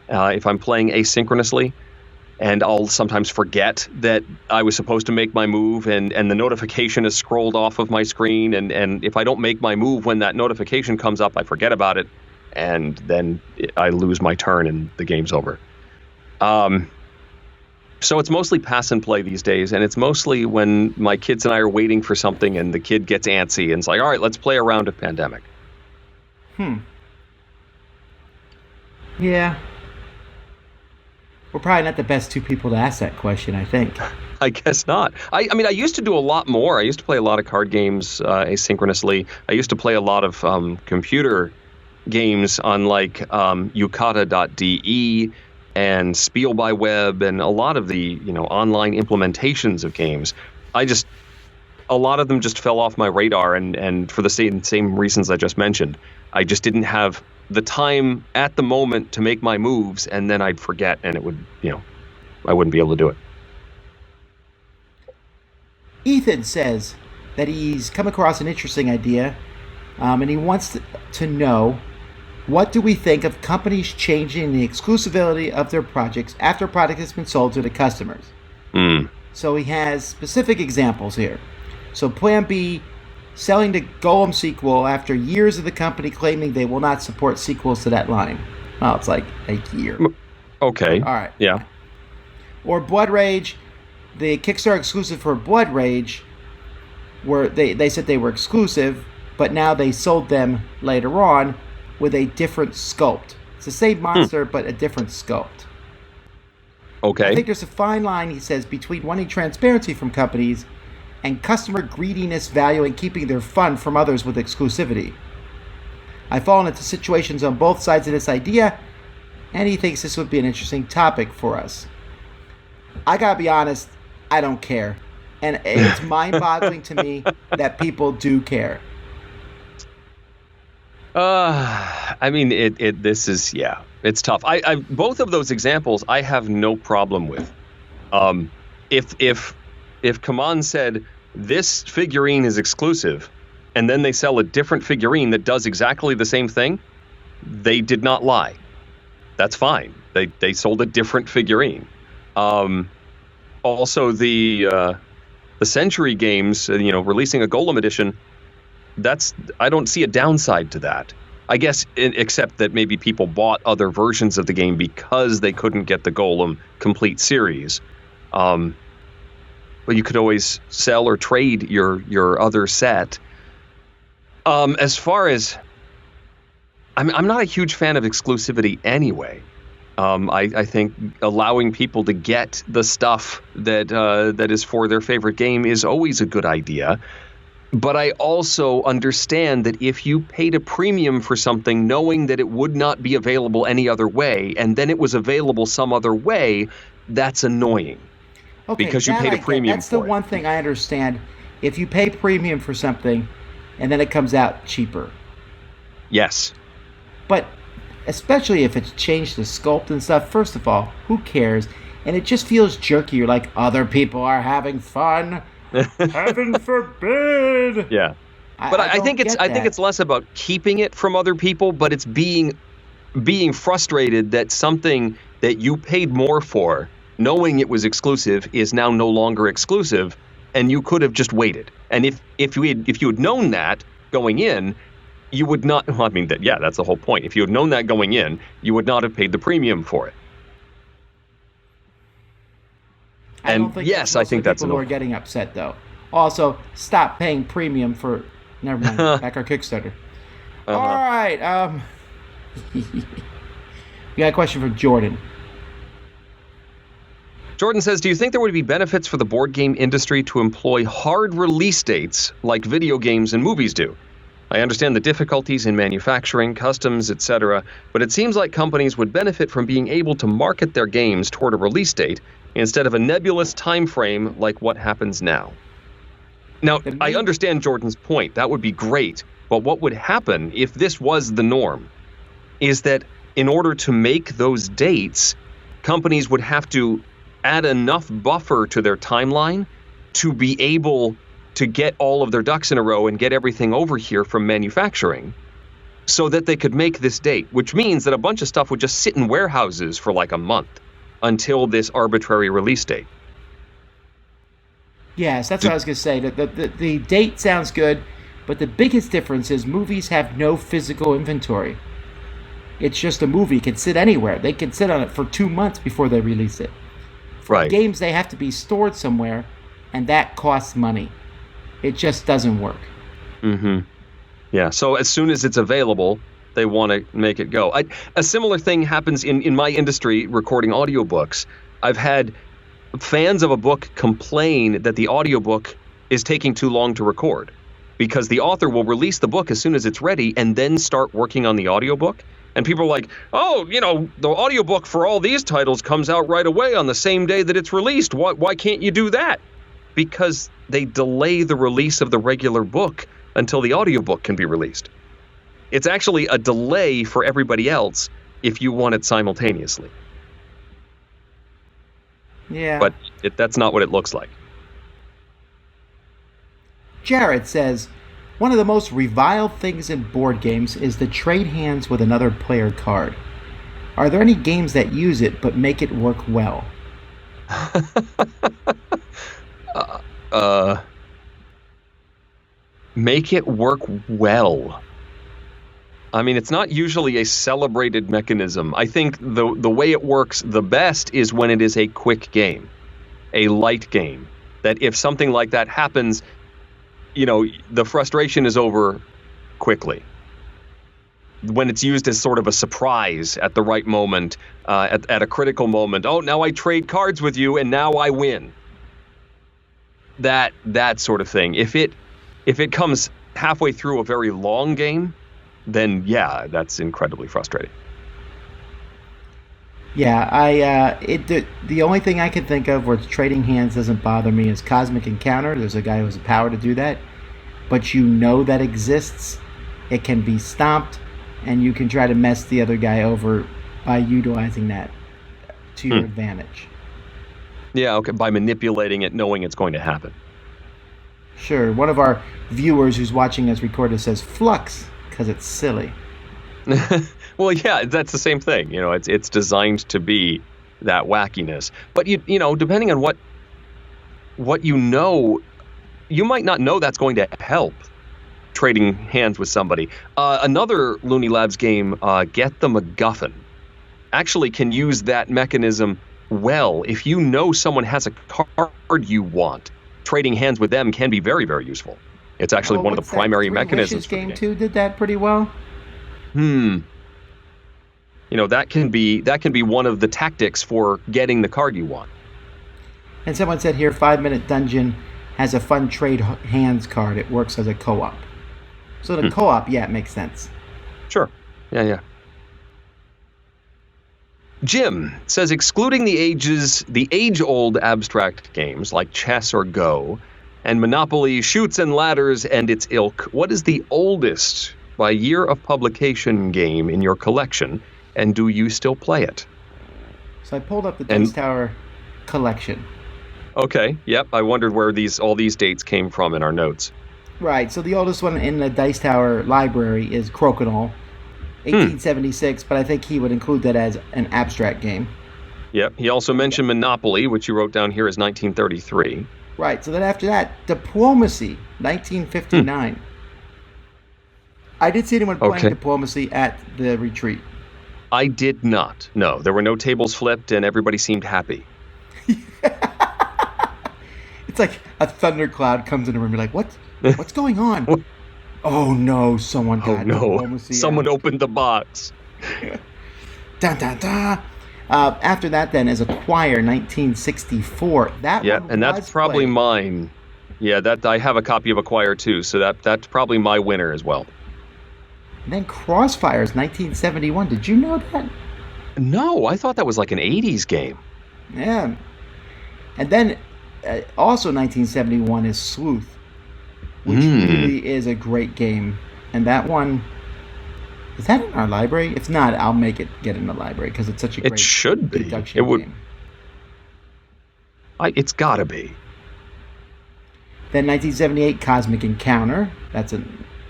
if I'm playing asynchronously. And I'll sometimes forget that I was supposed to make my move, and the notification is scrolled off of my screen. And if I don't make my move when that notification comes up, I forget about it. And then I lose my turn and the game's over. So it's mostly pass and play these days, and it's mostly when my kids and I are waiting for something and the kid gets antsy and it's like, all right, let's play a round of Pandemic. Yeah. We're probably not the best two people to ask that question, I think. I guess not. I mean, I used to do a lot more. I used to play a lot of card games asynchronously. I used to play a lot of computer games on like Yukata.de and Spiel by Web and a lot of the online implementations of games. A lot of them just fell off my radar, and for the same reasons I just mentioned. I just didn't have the time at the moment to make my moves, and then I'd forget, and it would, I wouldn't be able to do it. Ethan says that he's come across an interesting idea, and he wants to know, what do we think of companies changing the exclusivity of their projects after a product has been sold to the customers? So he has specific examples here. So Plan B, selling the Golem sequel after years of the company claiming they will not support sequels to that line. Well, it's like a year. Okay. All right. Yeah. Or Blood Rage, the Kickstarter exclusive for Blood Rage, where they said they were exclusive, but now they sold them later on with a different sculpt. It's the same monster, but a different sculpt. Okay. I think there's a fine line, he says, between wanting transparency from companies and customer greediness valuing keeping their fun from others with exclusivity. I've fallen into situations on both sides of this idea, and he thinks this would be an interesting topic for us. I gotta be honest, I don't care. And it's mind-boggling to me that people do care. I mean, this is, yeah, it's tough. I both of those examples I have no problem with. If Kaman said this figurine is exclusive, and then they sell a different figurine that does exactly the same thing, they did not lie. That's fine. They sold a different figurine. Also, the Century games, releasing a Golem edition, I don't see a downside to that. I guess, except that maybe people bought other versions of the game because they couldn't get the Golem complete series. But you could always sell or trade your other set. As far as, I'm not a huge fan of exclusivity anyway. I think allowing people to get the stuff that is for their favorite game is always a good idea. But I also understand that if you paid a premium for something knowing that it would not be available any other way, and then it was available some other way, that's annoying. Okay, because you paid a premium for it. That's the one thing I understand. If you pay premium for something and then it comes out cheaper. Yes. But especially if it's changed the sculpt and stuff, first of all, who cares? And it just feels jerky. You're like, other people are having fun. Heaven forbid. Yeah. But I think it's less about keeping it from other people, but it's being frustrated that something that you paid more for, knowing it was exclusive, is now no longer exclusive, and you could have just waited. And if you had known that going in, you would not. Well, I mean, that's the whole point. If you had known that going in, you would not have paid the premium for it. And yes, I think that's people who are getting upset though. Also, stop paying premium for. Never mind. Back our Kickstarter. All right. We got a question from Jordan. Jordan says, do you think there would be benefits for the board game industry to employ hard release dates like video games and movies do? I understand the difficulties in manufacturing, customs, etc., but it seems like companies would benefit from being able to market their games toward a release date instead of a nebulous time frame like what happens now. Now, I understand Jordan's point. That would be great. But what would happen if this was the norm is that in order to make those dates, companies would have to add enough buffer to their timeline to be able to get all of their ducks in a row and get everything over here from manufacturing so that they could make this date, which means that a bunch of stuff would just sit in warehouses for like a month until this arbitrary release date. Yes, that's what I was going to say. The date sounds good, but the biggest difference is movies have no physical inventory. It's just a movie. It can sit anywhere. They can sit on it for 2 months before they release it. For right. Games, they have to be stored somewhere, and that costs money. It just doesn't work. Mm-hmm. Yeah, so as soon as it's available, they want to make it go. A similar thing happens in my industry, recording audiobooks. I've had fans of a book complain that the audiobook is taking too long to record because the author will release the book as soon as it's ready and then start working on the audiobook. And people are like, oh, the audiobook for all these titles comes out right away on the same day that it's released. Why can't you do that? Because they delay the release of the regular book until the audiobook can be released. It's actually a delay for everybody else if you want it simultaneously. Yeah. But that's not what it looks like. Jared says, one of the most reviled things in board games is to trade hands with another player card. Are there any games that use it but make it work well? Make it work well. I mean, it's not usually a celebrated mechanism. I think the way it works the best is when it is a quick game, a light game. That if something like that happens, the frustration is over quickly. When it's used as sort of a surprise at the right moment, at a critical moment. Oh, now I trade cards with you and now I win. That sort of thing. If it comes halfway through a very long game, then yeah, that's incredibly frustrating. Yeah, the only thing I can think of where trading hands doesn't bother me is Cosmic Encounter. There's a guy who has the power to do that, but you know that exists. It can be stomped, and you can try to mess the other guy over by utilizing that to your advantage. Yeah, okay, by manipulating it, knowing it's going to happen. Sure, one of our viewers who's watching us record it says flux because it's silly. Well, yeah, that's the same thing. It's designed to be that wackiness. But depending on what you might not know that's going to help trading hands with somebody. Another Looney Labs game, Get the MacGuffin, actually can use that mechanism well. If you know someone has a card you want, trading hands with them can be very, very useful. It's actually one of the primary mechanisms. Game 2 did that pretty well. That can be one of the tactics for getting the card you want. And someone said here, 5 Minute Dungeon has a fun trade hands card. It works as a co-op. So the co-op, yeah, it makes sense. Sure. Yeah. Jim says, excluding the age-old abstract games like chess or Go, and Monopoly, Chutes and Ladders, and its ilk, what is the oldest by year of publication game in your collection, and do you still play it? So I pulled up the Dice Tower collection. Okay, yep, I wondered where all these dates came from in our notes. Right, so the oldest one in the Dice Tower library is Crokinole, 1876, but I think he would include that as an abstract game. Yep, he also mentioned Monopoly, which you wrote down here as 1933. Right, so then after that, Diplomacy, 1959. I did see anyone playing Diplomacy at the retreat. I did not. No, there were no tables flipped, and everybody seemed happy. It's like a thundercloud comes in the room. You're like, what? What's going on? Oh no! Someone got Diplomacy. Someone opened the box. Dun, dun, dun. After that, then, is Acquire, 1964. And that's probably mine. Yeah, that I have a copy of Acquire too, so that's probably my winner as well. And then Crossfire is 1971. Did you know that? No, I thought that was like an 80s game. Yeah. And then also 1971 is Sleuth, which really is a great game. And that one, is that in our library? If not, I'll make it get in the library because it's such a great deduction game. It's got to be. Then 1978, Cosmic Encounter.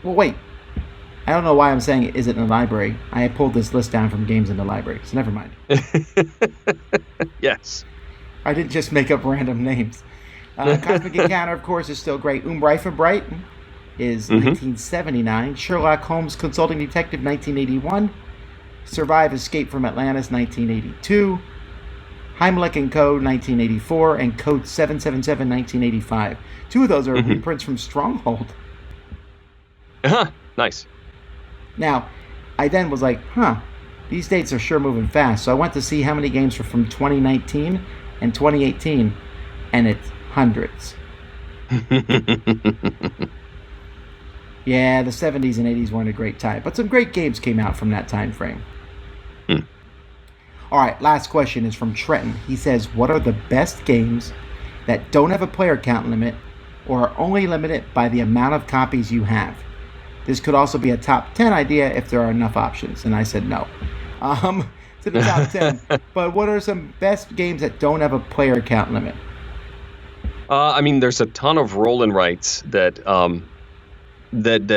Well, wait. I don't know why I'm saying is it in the library. I pulled this list down from games in the library, so never mind. Yes. I didn't just make up random names. Cosmic Encounter, of course, is still great. Bright is 1979. Sherlock Holmes Consulting Detective, 1981. Survive Escape from Atlantis, 1982. Heimlich & Co., 1984. And Code 777, 1985. Two of those are reprints from Stronghold. Nice. Now, I then was like, these dates are sure moving fast. So I went to see how many games were from 2019 and 2018, and it's hundreds. Yeah, the 70s and 80s weren't a great time, but some great games came out from that time frame. All right, last question is from Trenton. He says, what are the best games that don't have a player count limit or are only limited by the amount of copies you have? This could also be a top 10 idea if there are enough options. And I said no. To the top 10. But what are some best games that don't have a player count limit? There's a ton of roll and writes that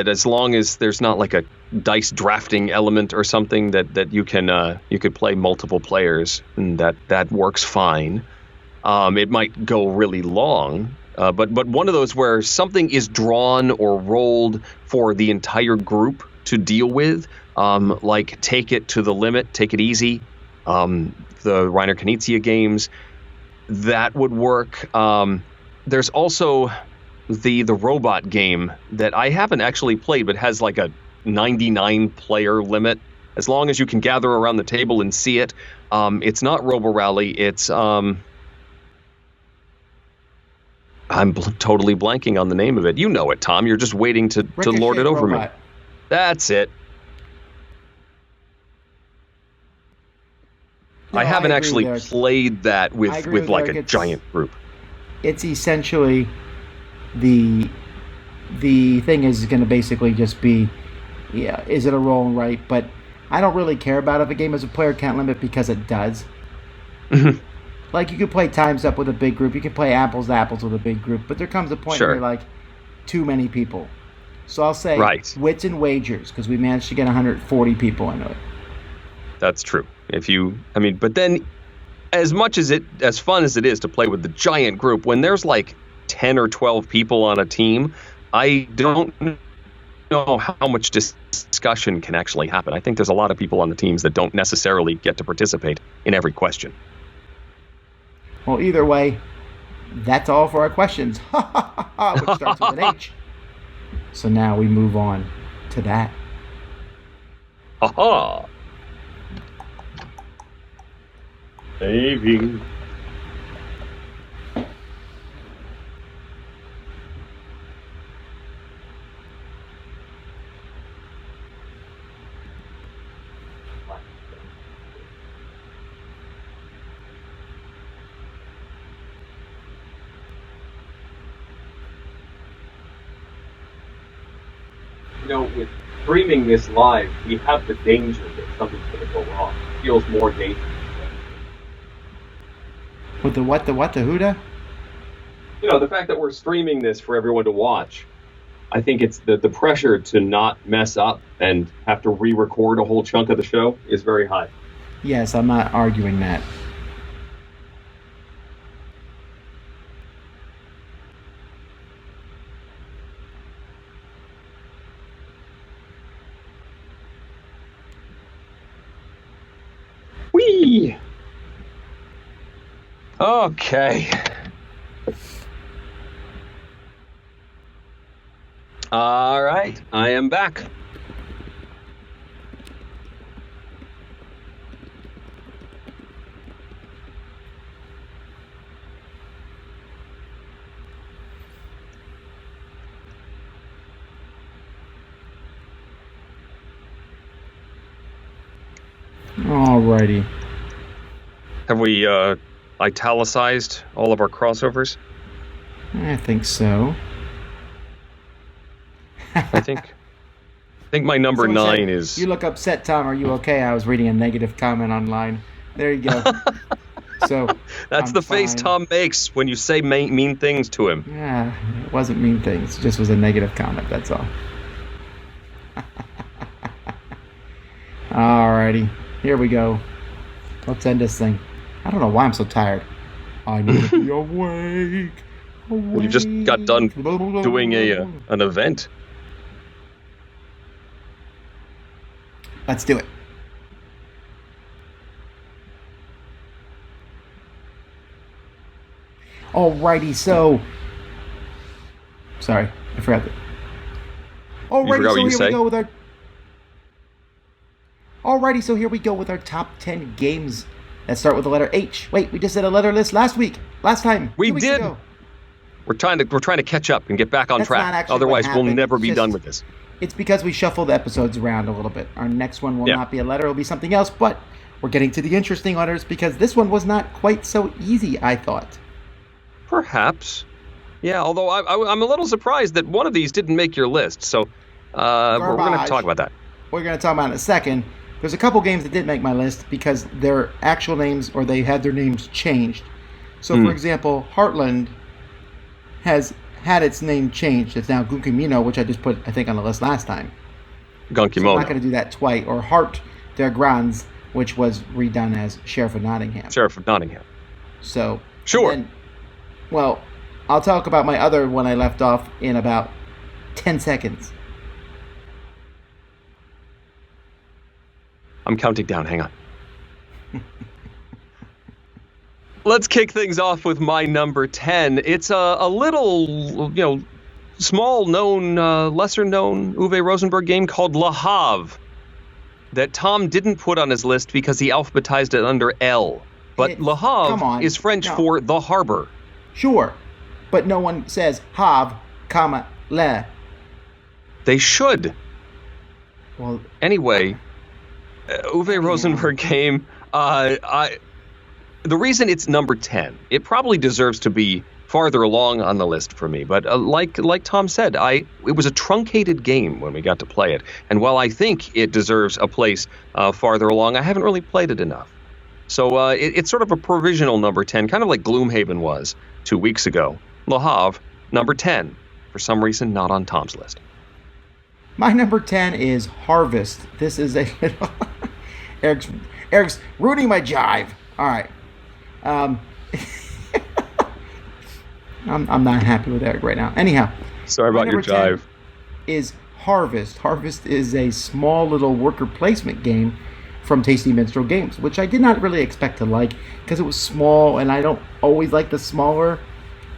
as long as there's not like a dice drafting element or something that you could play multiple players, and that works fine. It might go really long. But one of those where something is drawn or rolled for the entire group to deal with, like Take It to the Limit, Take It Easy, the Reiner Knizia games, that would work. There's also the robot game that I haven't actually played, but has like a 99 player limit. As long as you can gather around the table and see it. It's not Robo Rally. It's I'm totally blanking on the name of it. You know it, Tom. You're just waiting to lord it over me. That's it. No, I haven't agree actually there. played that I agree with with like Eric. a giant group. It's essentially the thing is going to basically just be, yeah, is it a roll and write? But I don't really care about if a game has a player count limit because it does. Like you could play Time's Up with a big group, you can play Apples to Apples with a big group, but there comes a point Sure. where you're like, too many people. So I'll say Right. Wits and Wagers because we managed to get 140 people into it. That's true. But then as fun as it is to play with the giant group, when there's like 10 or 12 people on a team, I don't know how much discussion can actually happen. I think there's a lot of people on the teams that don't necessarily get to participate in every question. Well, either way, that's all for our questions. Which starts with an H. So now we move on to that. Aha! Saving. With streaming this live, we have the danger that something's going to go wrong. It feels more dangerous. With the what, the Huda? The fact that we're streaming this for everyone to watch, I think it's the pressure to not mess up and have to re-record a whole chunk of the show is very high. Yes, I'm not arguing that. Whee! Okay. All right, I am back. Alrighty. Have we italicized all of our crossovers? I think so. I think my number Someone 9 said, is... You look upset, Tom. Are you okay? I was reading a negative comment online. There you go. So That's I'm the face fine. Tom makes when you say mean things to him. Yeah, it wasn't mean things. It just was a negative comment. That's all. Alrighty. Here we go. Let's end this thing. I don't know why I'm so tired. I need to be awake. Well, you just got done doing an event. Let's do it. Alrighty, so... Sorry, I forgot that. You forgot what you say? Alrighty, so here we go with our top 10 games that start with the letter H. Wait, we just did a letter list last time. We 2 weeks did. ago. We're trying to catch up and get back on That's not track. actually Otherwise, what we'll happened. never It's be just- done with this. It's because we shuffled the episodes around a little bit. Our next one will Yeah. not be a letter, it'll be something else, but we're getting to the interesting letters because this one was not quite so easy, I thought. Perhaps. Yeah, although I'm a little surprised that one of these didn't make your list. So we're going to Garbage. talk about that. We're going to talk about it in a second. There's a couple games that did make my list because their actual names or they had their names changed. So, for example, Heartland has had its name changed. It's now Gunkimino, which I just put, I think, on the list last time. So I'm Gunkimono. not going to do that twice. Or Hart der Grands, which was redone as Sheriff of Nottingham. Sheriff of Nottingham. So, Sure. and then- well, I'll talk about my other one I left off in about 10 seconds. I'm counting down. Hang on. Let's kick things off with my number 10. It's a little, small-known, lesser-known Uwe Rosenberg game called Lahav that Tom didn't put on his list because he alphabetized it under L. But Come on. Lahav is French No. for the harbor. Sure, but no one says Havre, le. They should. Well, Anyway, Uwe Rosenberg game. The reason it's number 10, it probably deserves to be farther along on the list for me. But like Tom said, it was a truncated game when we got to play it. And while I think it deserves a place farther along, I haven't really played it enough. So it's sort of a provisional number 10, kind of like Gloomhaven was 2 weeks ago. Lahav, number 10, for some reason not on Tom's list. My number 10 is Harvest. This is a... Eric's ruining my jive. All right. I'm not happy with Eric right now. Anyhow. Sorry about your jive. Is Harvest. Harvest is a small little worker placement game from Tasty Minstrel Games, which I did not really expect to like because it was small, and I don't always like the smaller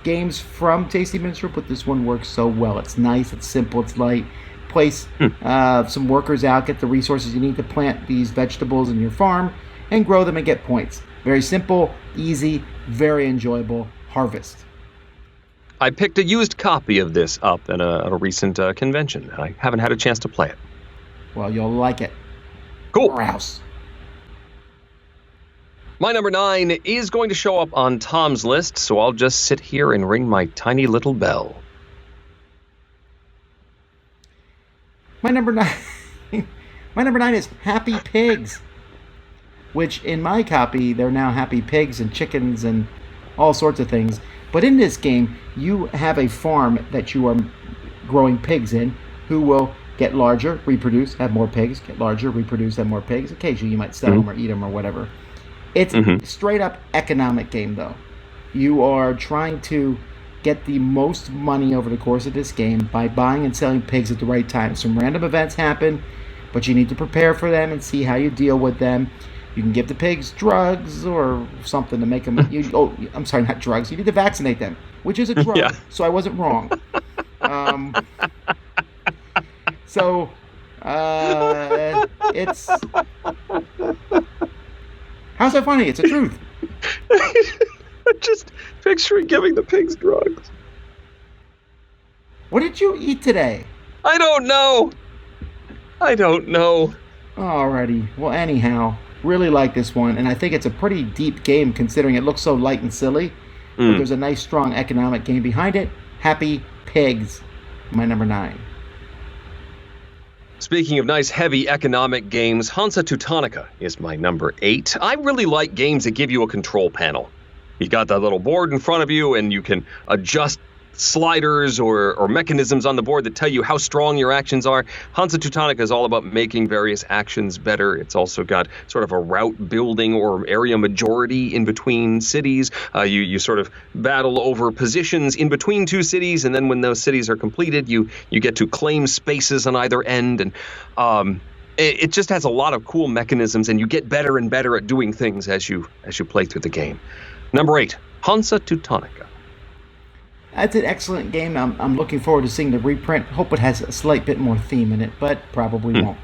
games from Tasty Minstrel, but this one works so well. It's nice, it's simple, it's light. Place some workers out, get the resources you need to plant these vegetables in your farm, and grow them and get points. Very simple, easy, very enjoyable. Harvest. I picked a used copy of this up at a recent convention. I haven't had a chance to play it. Well, you'll like it. Cool. Grouse. My number 9 is going to show up on Tom's list, so I'll just sit here and ring my tiny little bell. My number 9 is Happy Pigs, which in my copy, they're now Happy Pigs and chickens and all sorts of things. But in this game, you have a farm that you are growing pigs in who will get larger, reproduce, have more pigs, get larger, reproduce, have more pigs. Occasionally you might sell them or eat them or whatever. It's straight up economic game, though. You are trying to get the most money over the course of this game by buying and selling pigs at the right time. Some random events happen, but you need to prepare for them and see how you deal with them. You can give the pigs drugs or something to make them... I'm sorry, not drugs. You need to vaccinate them, which is a drug, yeah. So I wasn't wrong. It's... How's that funny? It's the truth. I'm just picturing giving the pigs drugs. What did you eat today? I don't know. Alrighty. Well, anyhow, really like this one, and I think it's a pretty deep game considering it looks so light and silly. But there's a nice, strong economic game behind it. Happy Pigs, my number 9. Speaking of nice, heavy economic games, Hansa to Tonica is my number 8. I really like games that give you a control panel. You got that little board in front of you, and you can adjust sliders or mechanisms on the board that tell you how strong your actions are. Hansa to Tonica is all about making various actions better. It's also got sort of a route building or area majority in between cities. You sort of battle over positions in between two cities, and then when those cities are completed, you get to claim spaces on either end. And it just has a lot of cool mechanisms, and you get better and better at doing things as you play through the game. Number 8, Hansa to Tonica. That's an excellent game. I'm looking forward to seeing the reprint. Hope it has a slight bit more theme in it, but probably won't.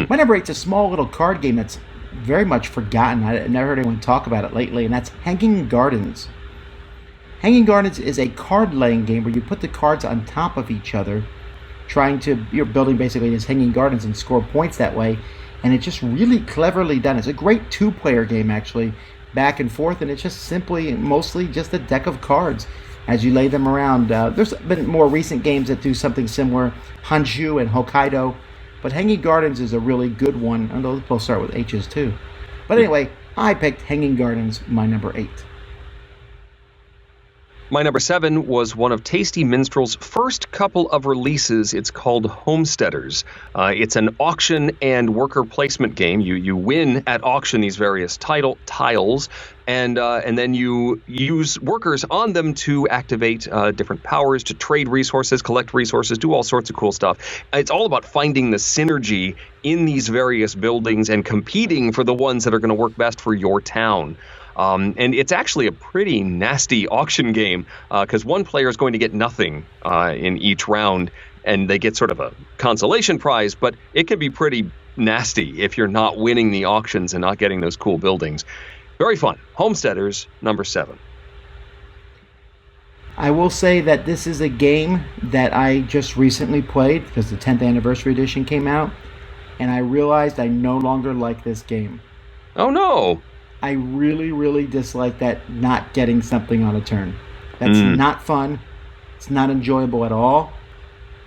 My number 8 is a small little card game that's very much forgotten. I've never heard anyone talk about it lately, and that's Hanging Gardens. Hanging Gardens is a card-laying game where you put the cards on top of each other, you're building basically these hanging gardens and score points that way, and it's just really cleverly done. It's a great two-player game, actually, back and forth, and it's just mostly just a deck of cards as you lay them around. There's been more recent games that do something similar, Honshu and Hokkaido, but Hanging Gardens is a really good one, and those both start with H's too. But anyway, I picked Hanging Gardens, my number 8. My number 7 was one of Tasty Minstrel's first couple of releases. It's called Homesteaders. It's an auction and worker placement game. You win at auction these various tiles, and then you use workers on them to activate different powers, to trade resources, collect resources, do all sorts of cool stuff. It's all about finding the synergy in these various buildings and competing for the ones that are going to work best for your town. And it's actually a pretty nasty auction game because one player is going to get nothing in each round, and they get sort of a consolation prize, but it can be pretty nasty if you're not winning the auctions and not getting those cool buildings. Very fun. Homesteaders, number 7. I will say that this is a game that I just recently played because the 10th anniversary edition came out, and I realized I no longer like this game. Oh, no. I really, really dislike that not getting something on a turn. That's not fun. It's not enjoyable at all.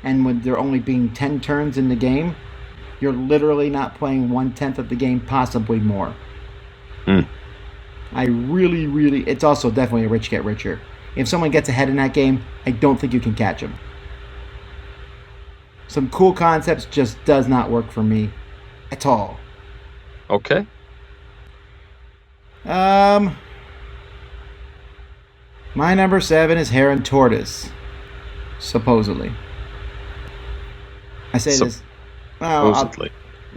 And when there only being 10 turns in the game, you're literally not playing 1/10 of the game, possibly more. I really, really... It's also definitely a rich get richer. If someone gets ahead in that game, I don't think you can catch them. Some cool concepts just does not work for me at all. Okay. My number 7 is Heron Tortoise. Supposedly. I say this... Supposedly.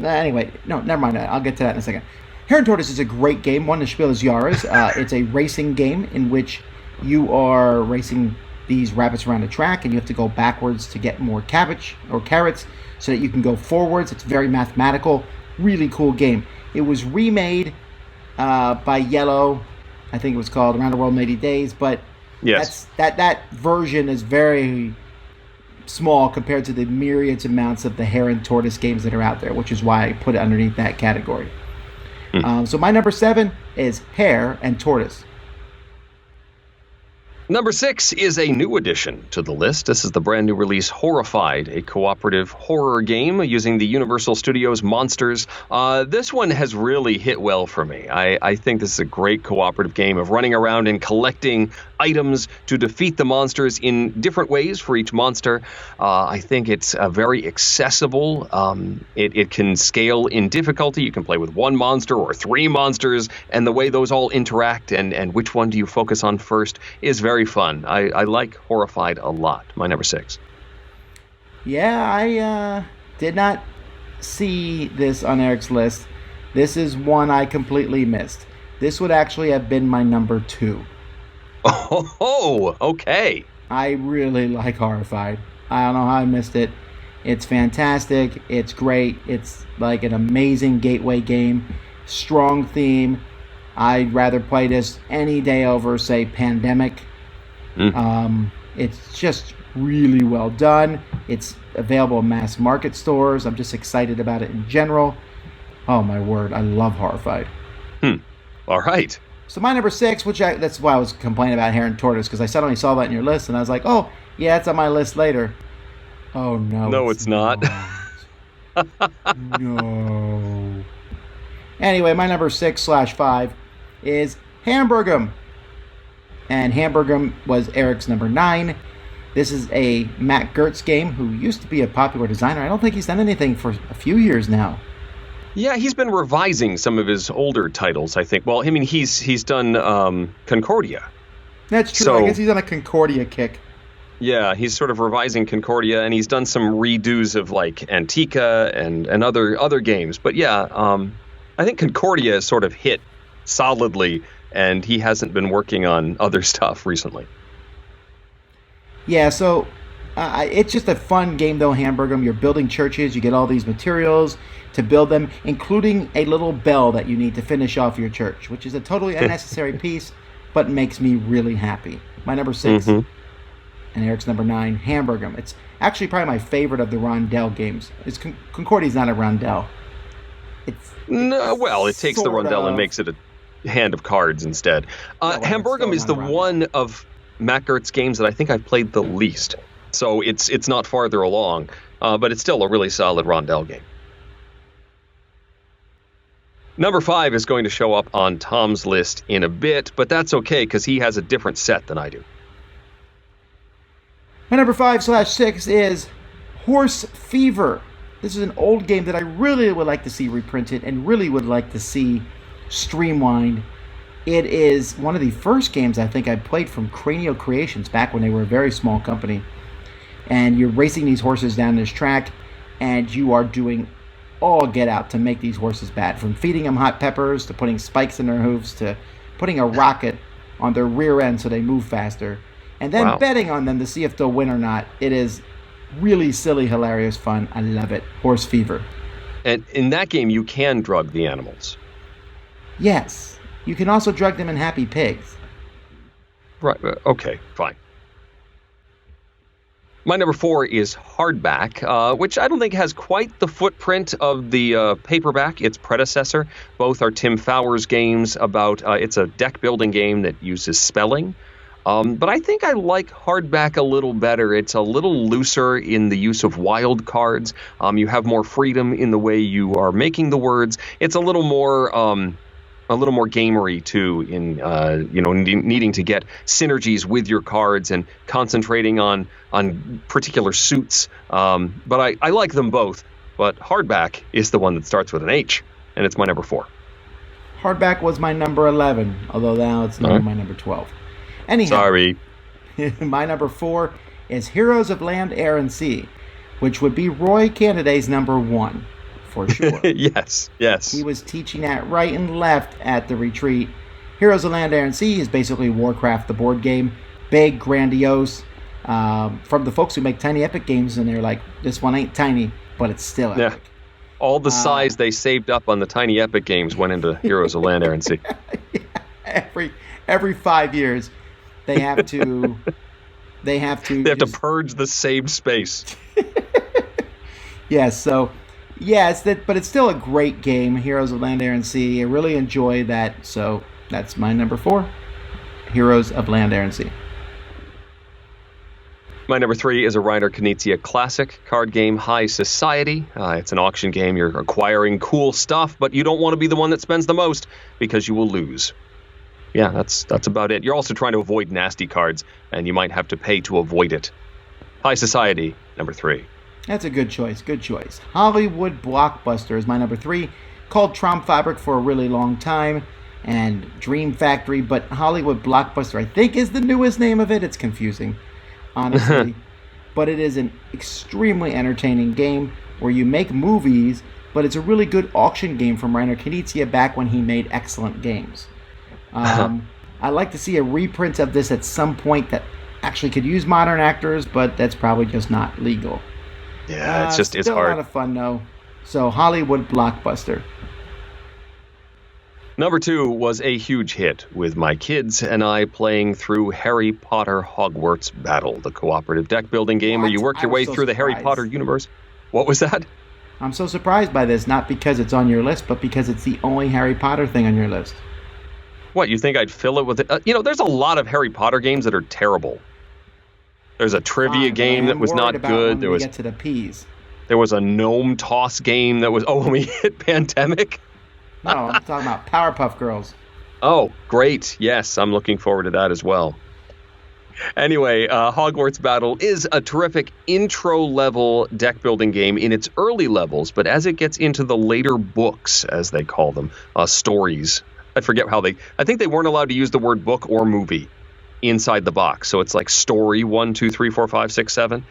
Anyway, no, never mind. I'll get to that in a second. Heron Tortoise is a great game. Won the Spiel des Jahres. It's a racing game in which you are racing these rabbits around a track, and you have to go backwards to get more cabbage or carrots so that you can go forwards. It's very mathematical. Really cool game. It was remade by Yellow. I think it was called Around the World in 80 Days, but yes, that version is very small compared to the myriads amounts of the Heron Tortoise games that are out there, which is why I put it underneath that category. So my number 7 is Hare and Tortoise. Number 6 is a new addition to the list. This is the brand new release Horrified, a cooperative horror game using the Universal Studios monsters. This one has really hit well for me. I think this is a great cooperative game of running around and collecting items to defeat the monsters in different ways for each monster. I think it's very accessible. It can scale in difficulty. You can play with one monster or 3 monsters, and the way those all interact and which one do you focus on first is very fun. I like Horrified a lot. My number 6. Yeah, I did not see this on Eric's list. This is one I completely missed. This would actually have been my number 2. Oh, okay. I really like Horrified. I don't know how I missed it. It's fantastic. It's great. It's like an amazing gateway game. Strong theme. I'd rather play this any day over, say, Pandemic. It's just really well done. It's available in mass market stores. I'm just excited about it in general. Oh my word, I love Horrified. All right. So my number 6, that's why I was complaining about Heron Tortoise, because I suddenly saw that in your list, and I was like, oh, yeah, it's on my list later. Oh no. No, it's not. No. Anyway, my number 6/5 is Hamburgum. And Hamburgum was Eric's number 9. This is a Matt Gertz game, who used to be a popular designer. I don't think he's done anything for a few years now. Yeah, he's been revising some of his older titles, I think. Well, I mean, he's done Concordia. That's true. So, I guess he's on a Concordia kick. Yeah, he's sort of revising Concordia, and he's done some redos of, like, Antica and other games. But yeah, I think Concordia has sort of hit solidly, and he hasn't been working on other stuff recently. Yeah, so it's just a fun game, though, Hamburgum. You're building churches. You get all these materials to build them, including a little bell that you need to finish off your church, which is a totally unnecessary piece, but makes me really happy. My number 6, and Eric's number 9, Hamburgum. It's actually probably my favorite of the Rondell games. Concordia's not a Rondell. It takes the Rondell and makes it a hand of cards instead. Hamburgum is the one of Matt Gert's games that I think I've played the least. So it's not farther along, but it's still a really solid Rondell game. Number 5 is going to show up on Tom's list in a bit, but that's okay because he has a different set than I do. My number 5/6 is Horse Fever. This is an old game that I really would like to see reprinted and really would like to see streamlined. It is one of the first games I think I played from Cranio Creations back when they were a very small company. And you're racing these horses down this track, and you are doing all get out to make these horses bad. From feeding them hot peppers, to putting spikes in their hooves, to putting a rocket on their rear end so they move faster. And then betting on them to see if they'll win or not. It is really silly, hilarious fun. I love it. Horse Fever. And in that game, you can drug the animals. Yes. You can also drug them in Happy Pigs. Right. Okay, fine. My number 4 is Hardback, which I don't think has quite the footprint of the paperback, its predecessor. Both are Tim Fowler's games about, it's a deck building game that uses spelling. But I think I like Hardback a little better. It's a little looser in the use of wild cards. You have more freedom in the way you are making the words. It's a little more gamery too, in needing to get synergies with your cards and concentrating on particular suits. But I like them both. But Hardback is the one that starts with an H, and it's my number 4. Hardback was my number 11, although now it's my number 12. Anyhow, sorry. My number 4 is Heroes of Land, Air, and Sea, which would be Roy Canada's number 1, for sure. Yes. He was teaching that right and left at the retreat. Heroes of Land, Air, and Sea is basically Warcraft, the board game. Big, grandiose. From the folks who make Tiny Epic games, and they're like, this one ain't tiny, but it's still epic. Yeah. All the size they saved up on the Tiny Epic games went into Heroes of Land, Air, and Sea. Every 5 years. They have to purge the saved space. Yes, so but it's still a great game, Heroes of Land, Air, and Sea. I really enjoy that, so that's my number 4, Heroes of Land, Air, and Sea. My number 3 is a Reiner Knizia classic card game, High Society. It's an auction game. You're acquiring cool stuff, but you don't want to be the one that spends the most because you will lose. Yeah, that's about it. You're also trying to avoid nasty cards, and you might have to pay to avoid it. High Society, number 3. That's a good choice. Hollywood Blockbuster is my number 3. Called Traumfabrik for a really long time, and Dream Factory, but Hollywood Blockbuster, I think, is the newest name of it. It's confusing, honestly. But it is an extremely entertaining game where you make movies, but it's a really good auction game from Reiner Knizia back when he made excellent games. I'd like to see a reprint of this at some point that actually could use modern actors, but that's probably just not legal. Yeah, it's still hard. A lot of fun, though. So, Hollywood Blockbuster. Number 2 was a huge hit with my kids and I playing through Harry Potter Hogwarts Battle, the cooperative deck building game where you work your way through the Harry Potter universe. What was that? I'm so surprised by this, not because it's on your list, but because it's the only Harry Potter thing on your list. What, you think I'd fill it with it? There's a lot of Harry Potter games that are terrible. There's a trivia game that was not good. There was get to the P's. There was a gnome toss game that was when we hit pandemic. No, I'm talking about Powerpuff Girls. Oh, great. Yes, I'm looking forward to that as well. Anyway, Hogwarts Battle is a terrific intro-level deck-building game in its early levels, but as it gets into the later books, as they call them, stories, I forget how I think they weren't allowed to use the word book or movie inside the box. So it's like story 1, 2, 3, 4, 5, 6, 7.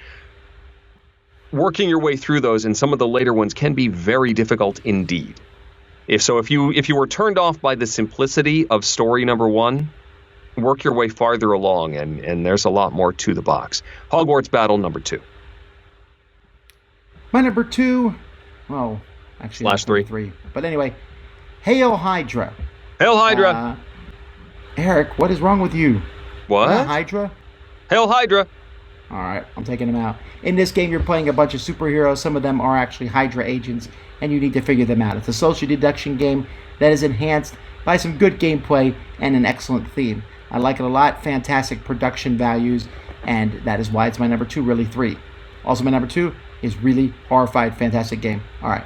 Working your way through those, and some of the later ones can be very difficult indeed. If you were turned off by the simplicity of story number 1, work your way farther along, and there's a lot more to the box. Hogwarts Battle, number 2. My number 2, well, actually, / 3. But anyway, Hail Hydra. Hail Hydra! Eric, what is wrong with you? What? Hydra? Hail Hydra! All right, I'm taking him out. In this game, you're playing a bunch of superheroes. Some of them are actually Hydra agents, and you need to figure them out. It's a social deduction game that is enhanced by some good gameplay and an excellent theme. I like it a lot. Fantastic production values, and that is why it's my number 2, really 3. Also, my number 2 is really Horrified. Fantastic game. All right.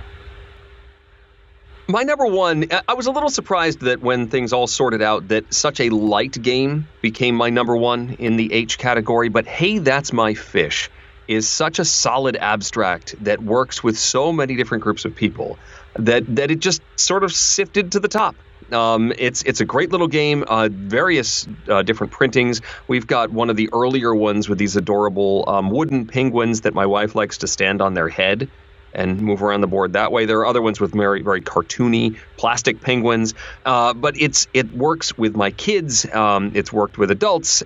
My number 1, I was a little surprised that when things all sorted out that such a light game became my number 1 in the H category, but Hey, That's My Fish is such a solid abstract that works with so many different groups of people that it just sort of sifted to the top. It's a great little game, various different printings. We've got one of the earlier ones with these adorable wooden penguins that my wife likes to stand on their head and move around the board that way. There are other ones with very, very cartoony plastic penguins, but it works with my kids. It's worked with adults.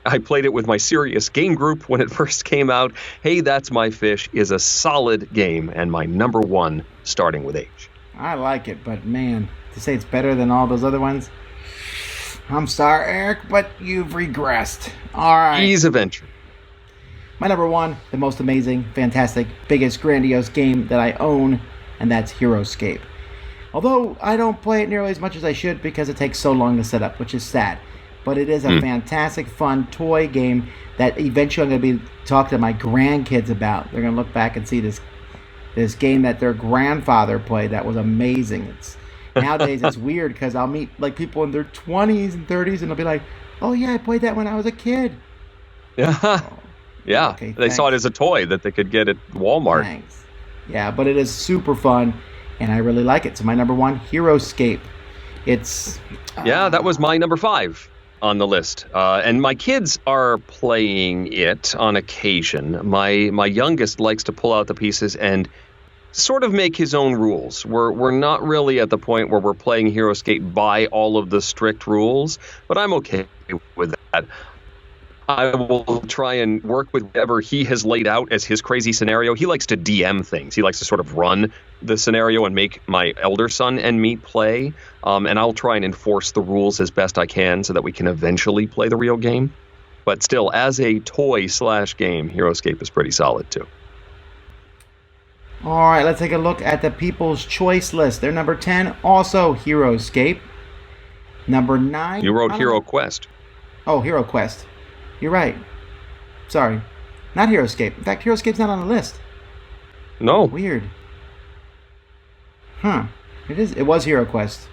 I played it with my serious game group when it first came out. Hey, That's My Fish is a solid game and my number 1 starting with H. I like it, but man, to say it's better than all those other ones, I'm sorry, Eric, but you've regressed. All right. Ease of entry. My number one, the most amazing, fantastic, biggest, grandiose game that I own, and that's Heroscape. Although I don't play it nearly as much as I should because it takes so long to set up, which is sad. But it is a fantastic, fun toy game that eventually I'm going to be talking to my grandkids about. They're going to look back and see this game that their grandfather played that was amazing. Nowadays it's weird because I'll meet like people in their 20s and 30s and they'll be like, "Oh yeah, I played that when I was a kid." Yeah, Oh, yeah. okay, They saw it as a toy that they could get at Walmart. thanks. Yeah, but it is super fun, and I really like it. So my number one, Heroscape. It's Yeah, that was my number 5 on the list. And my kids are playing it on occasion. My youngest likes to pull out the pieces and sort of make his own rules. We're not really at the point where we're playing Heroscape by all of the strict rules, but I'm okay with that. I will try and work with whatever he has laid out as his crazy scenario. He likes to DM things. He likes to sort of run the scenario and make my elder son and me play. And I'll try and enforce the rules as best I can so that we can eventually play the real game. But still, as a toy/game, Heroscape is pretty solid too. all right. Let's take a look at the People's Choice list. Their number 10, also Heroscape. Number 9. You wrote Hero Quest. Oh, Hero Quest. You're right. Sorry. Not Heroscape. In fact, Heroscape's not on the list. No. Weird. Huh. It was Hero Quest.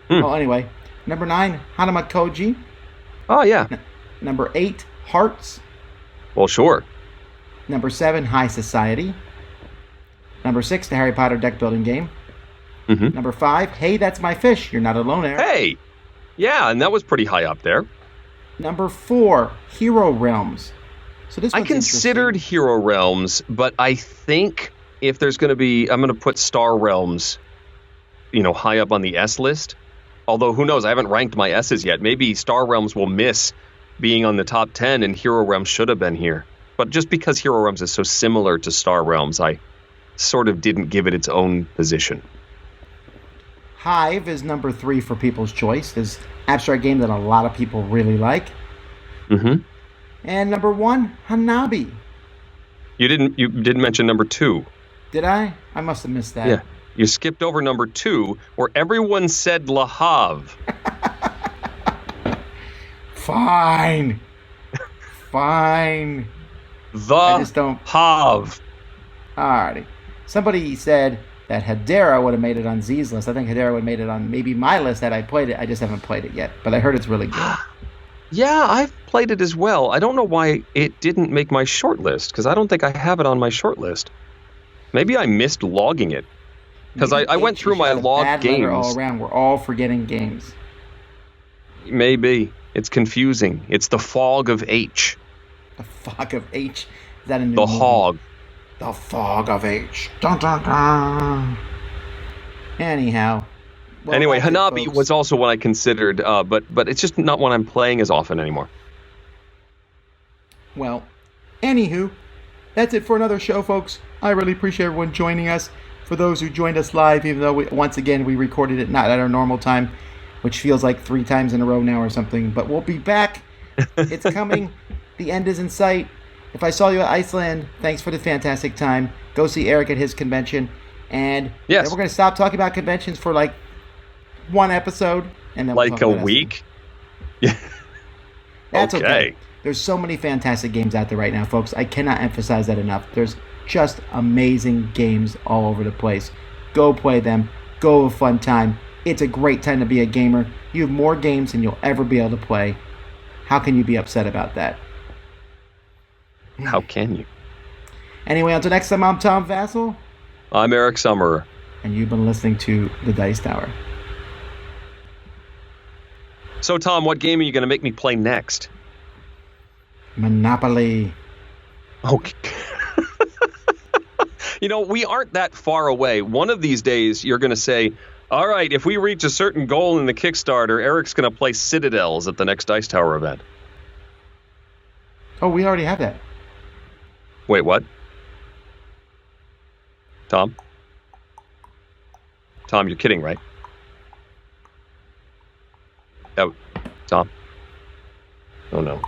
Well, anyway. Number 9, Hanama Koji. Oh, yeah. Number 8, Hearts. Well, sure. Number 7, High Society. Number 6, the Harry Potter deck building game. Mm-hmm. Number 5, Hey, That's My Fish. You're Not Alone, Eric. Hey! Yeah, and that was pretty high up there. Number 4, Hero Realms. So this I one's considered interesting. Hero Realms, but I think if there's going to be, I'm going to put Star Realms, high up on the S list. Although, who knows? I haven't ranked my S's yet. Maybe Star Realms will miss being on the top 10 and Hero Realms should have been here. But just because Hero Realms is so similar to Star Realms, I sort of didn't give it its own position. Hive is number 3 for People's Choice. This abstract game that a lot of people really like. Mm-hmm. And number 1, Hanabi. You didn't mention number 2. Did I? I must have missed that. Yeah. You skipped over number 2, where everyone said Lahav. Fine. Fine. The I just don't. Hav. Alrighty. Somebody said that Hedera would have made it on Z's list. I think Hedera would have made it on maybe my list had I played it. I just haven't played it yet. But I heard it's really good. Yeah, I've played it as well. I don't know why it didn't make my short list, because I don't think I have it on my short list. Maybe I missed logging it. Because I went through my log games. All around. We're all forgetting games. Maybe. It's confusing. It's the fog of H. The Fog of H. Is that a new The movie? hog. The Fog of H. Dun, dun, dun. Anyhow. Well, Anyway, that's it, Hanabi folks. was also one I considered, but it's just not one I'm playing as often anymore. Well, anywho, that's it for another show, folks. I really appreciate everyone joining us. For those who joined us live, even though once again we recorded it not at our normal time, which feels like 3 times in a row now or something, but we'll be back. It's coming. The end is in sight. If I saw you at Iceland, thanks for the fantastic time. Go see Eric at his convention. And Yes. then we're going to stop talking about conventions for like 1 episode. And then we'll Like talk a about week? Yeah. That's Okay. okay. There's so many fantastic games out there right now, folks. I cannot emphasize that enough. There's just amazing games all over the place. Go play them. Go have a fun time. It's a great time to be a gamer. You have more games than you'll ever be able to play. How can you be upset about that? How can you? Anyway, until next time, I'm Tom Vassell, I'm Eric Summerer. and you've been listening to The Dice Tower. So, Tom, what game are you going to make me play next? Monopoly. Okay. We aren't that far away. One of these days, you're going to say, all right, if we reach a certain goal in the Kickstarter, Eric's going to play Citadels at the next Dice Tower event. Oh, we already have that. Wait, what? Tom? Tom, you're kidding, right? Oh, Tom? Oh, no.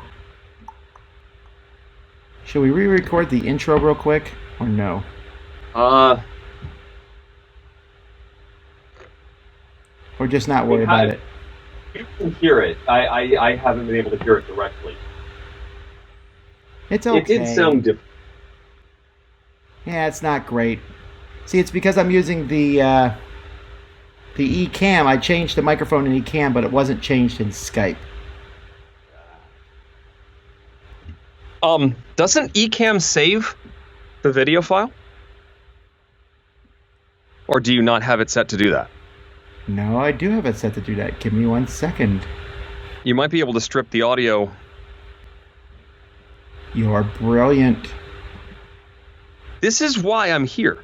Should we re-record the intro real quick, or no? Or just not worry about it? You can hear it. I haven't been able to hear it directly. It's okay. It did sound different. Yeah, it's not great. See, it's because I'm using the eCam. I changed the microphone in eCam, but it wasn't changed in Skype. Doesn't eCam save the video file? Or do you not have it set to do that? No, I do have it set to do that. Give me 1 second. You might be able to strip the audio. You're brilliant. This is why I'm here.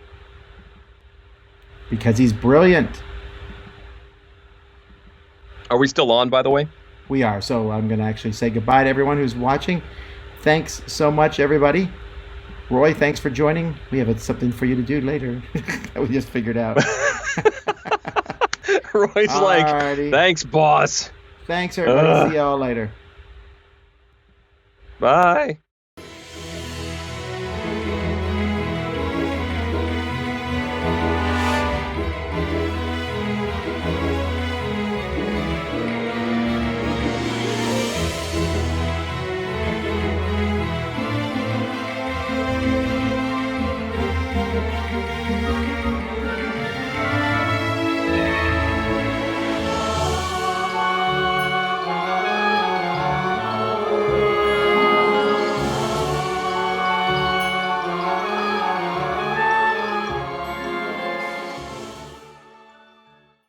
Because he's brilliant. Are we still on, by the way? We are. So I'm going to actually say goodbye to everyone who's watching. Thanks so much, everybody. Roy, thanks for joining. We have something for you to do later that we just figured out. Roy's Alrighty. like, thanks, boss. Thanks, everybody. See y'all later. Bye.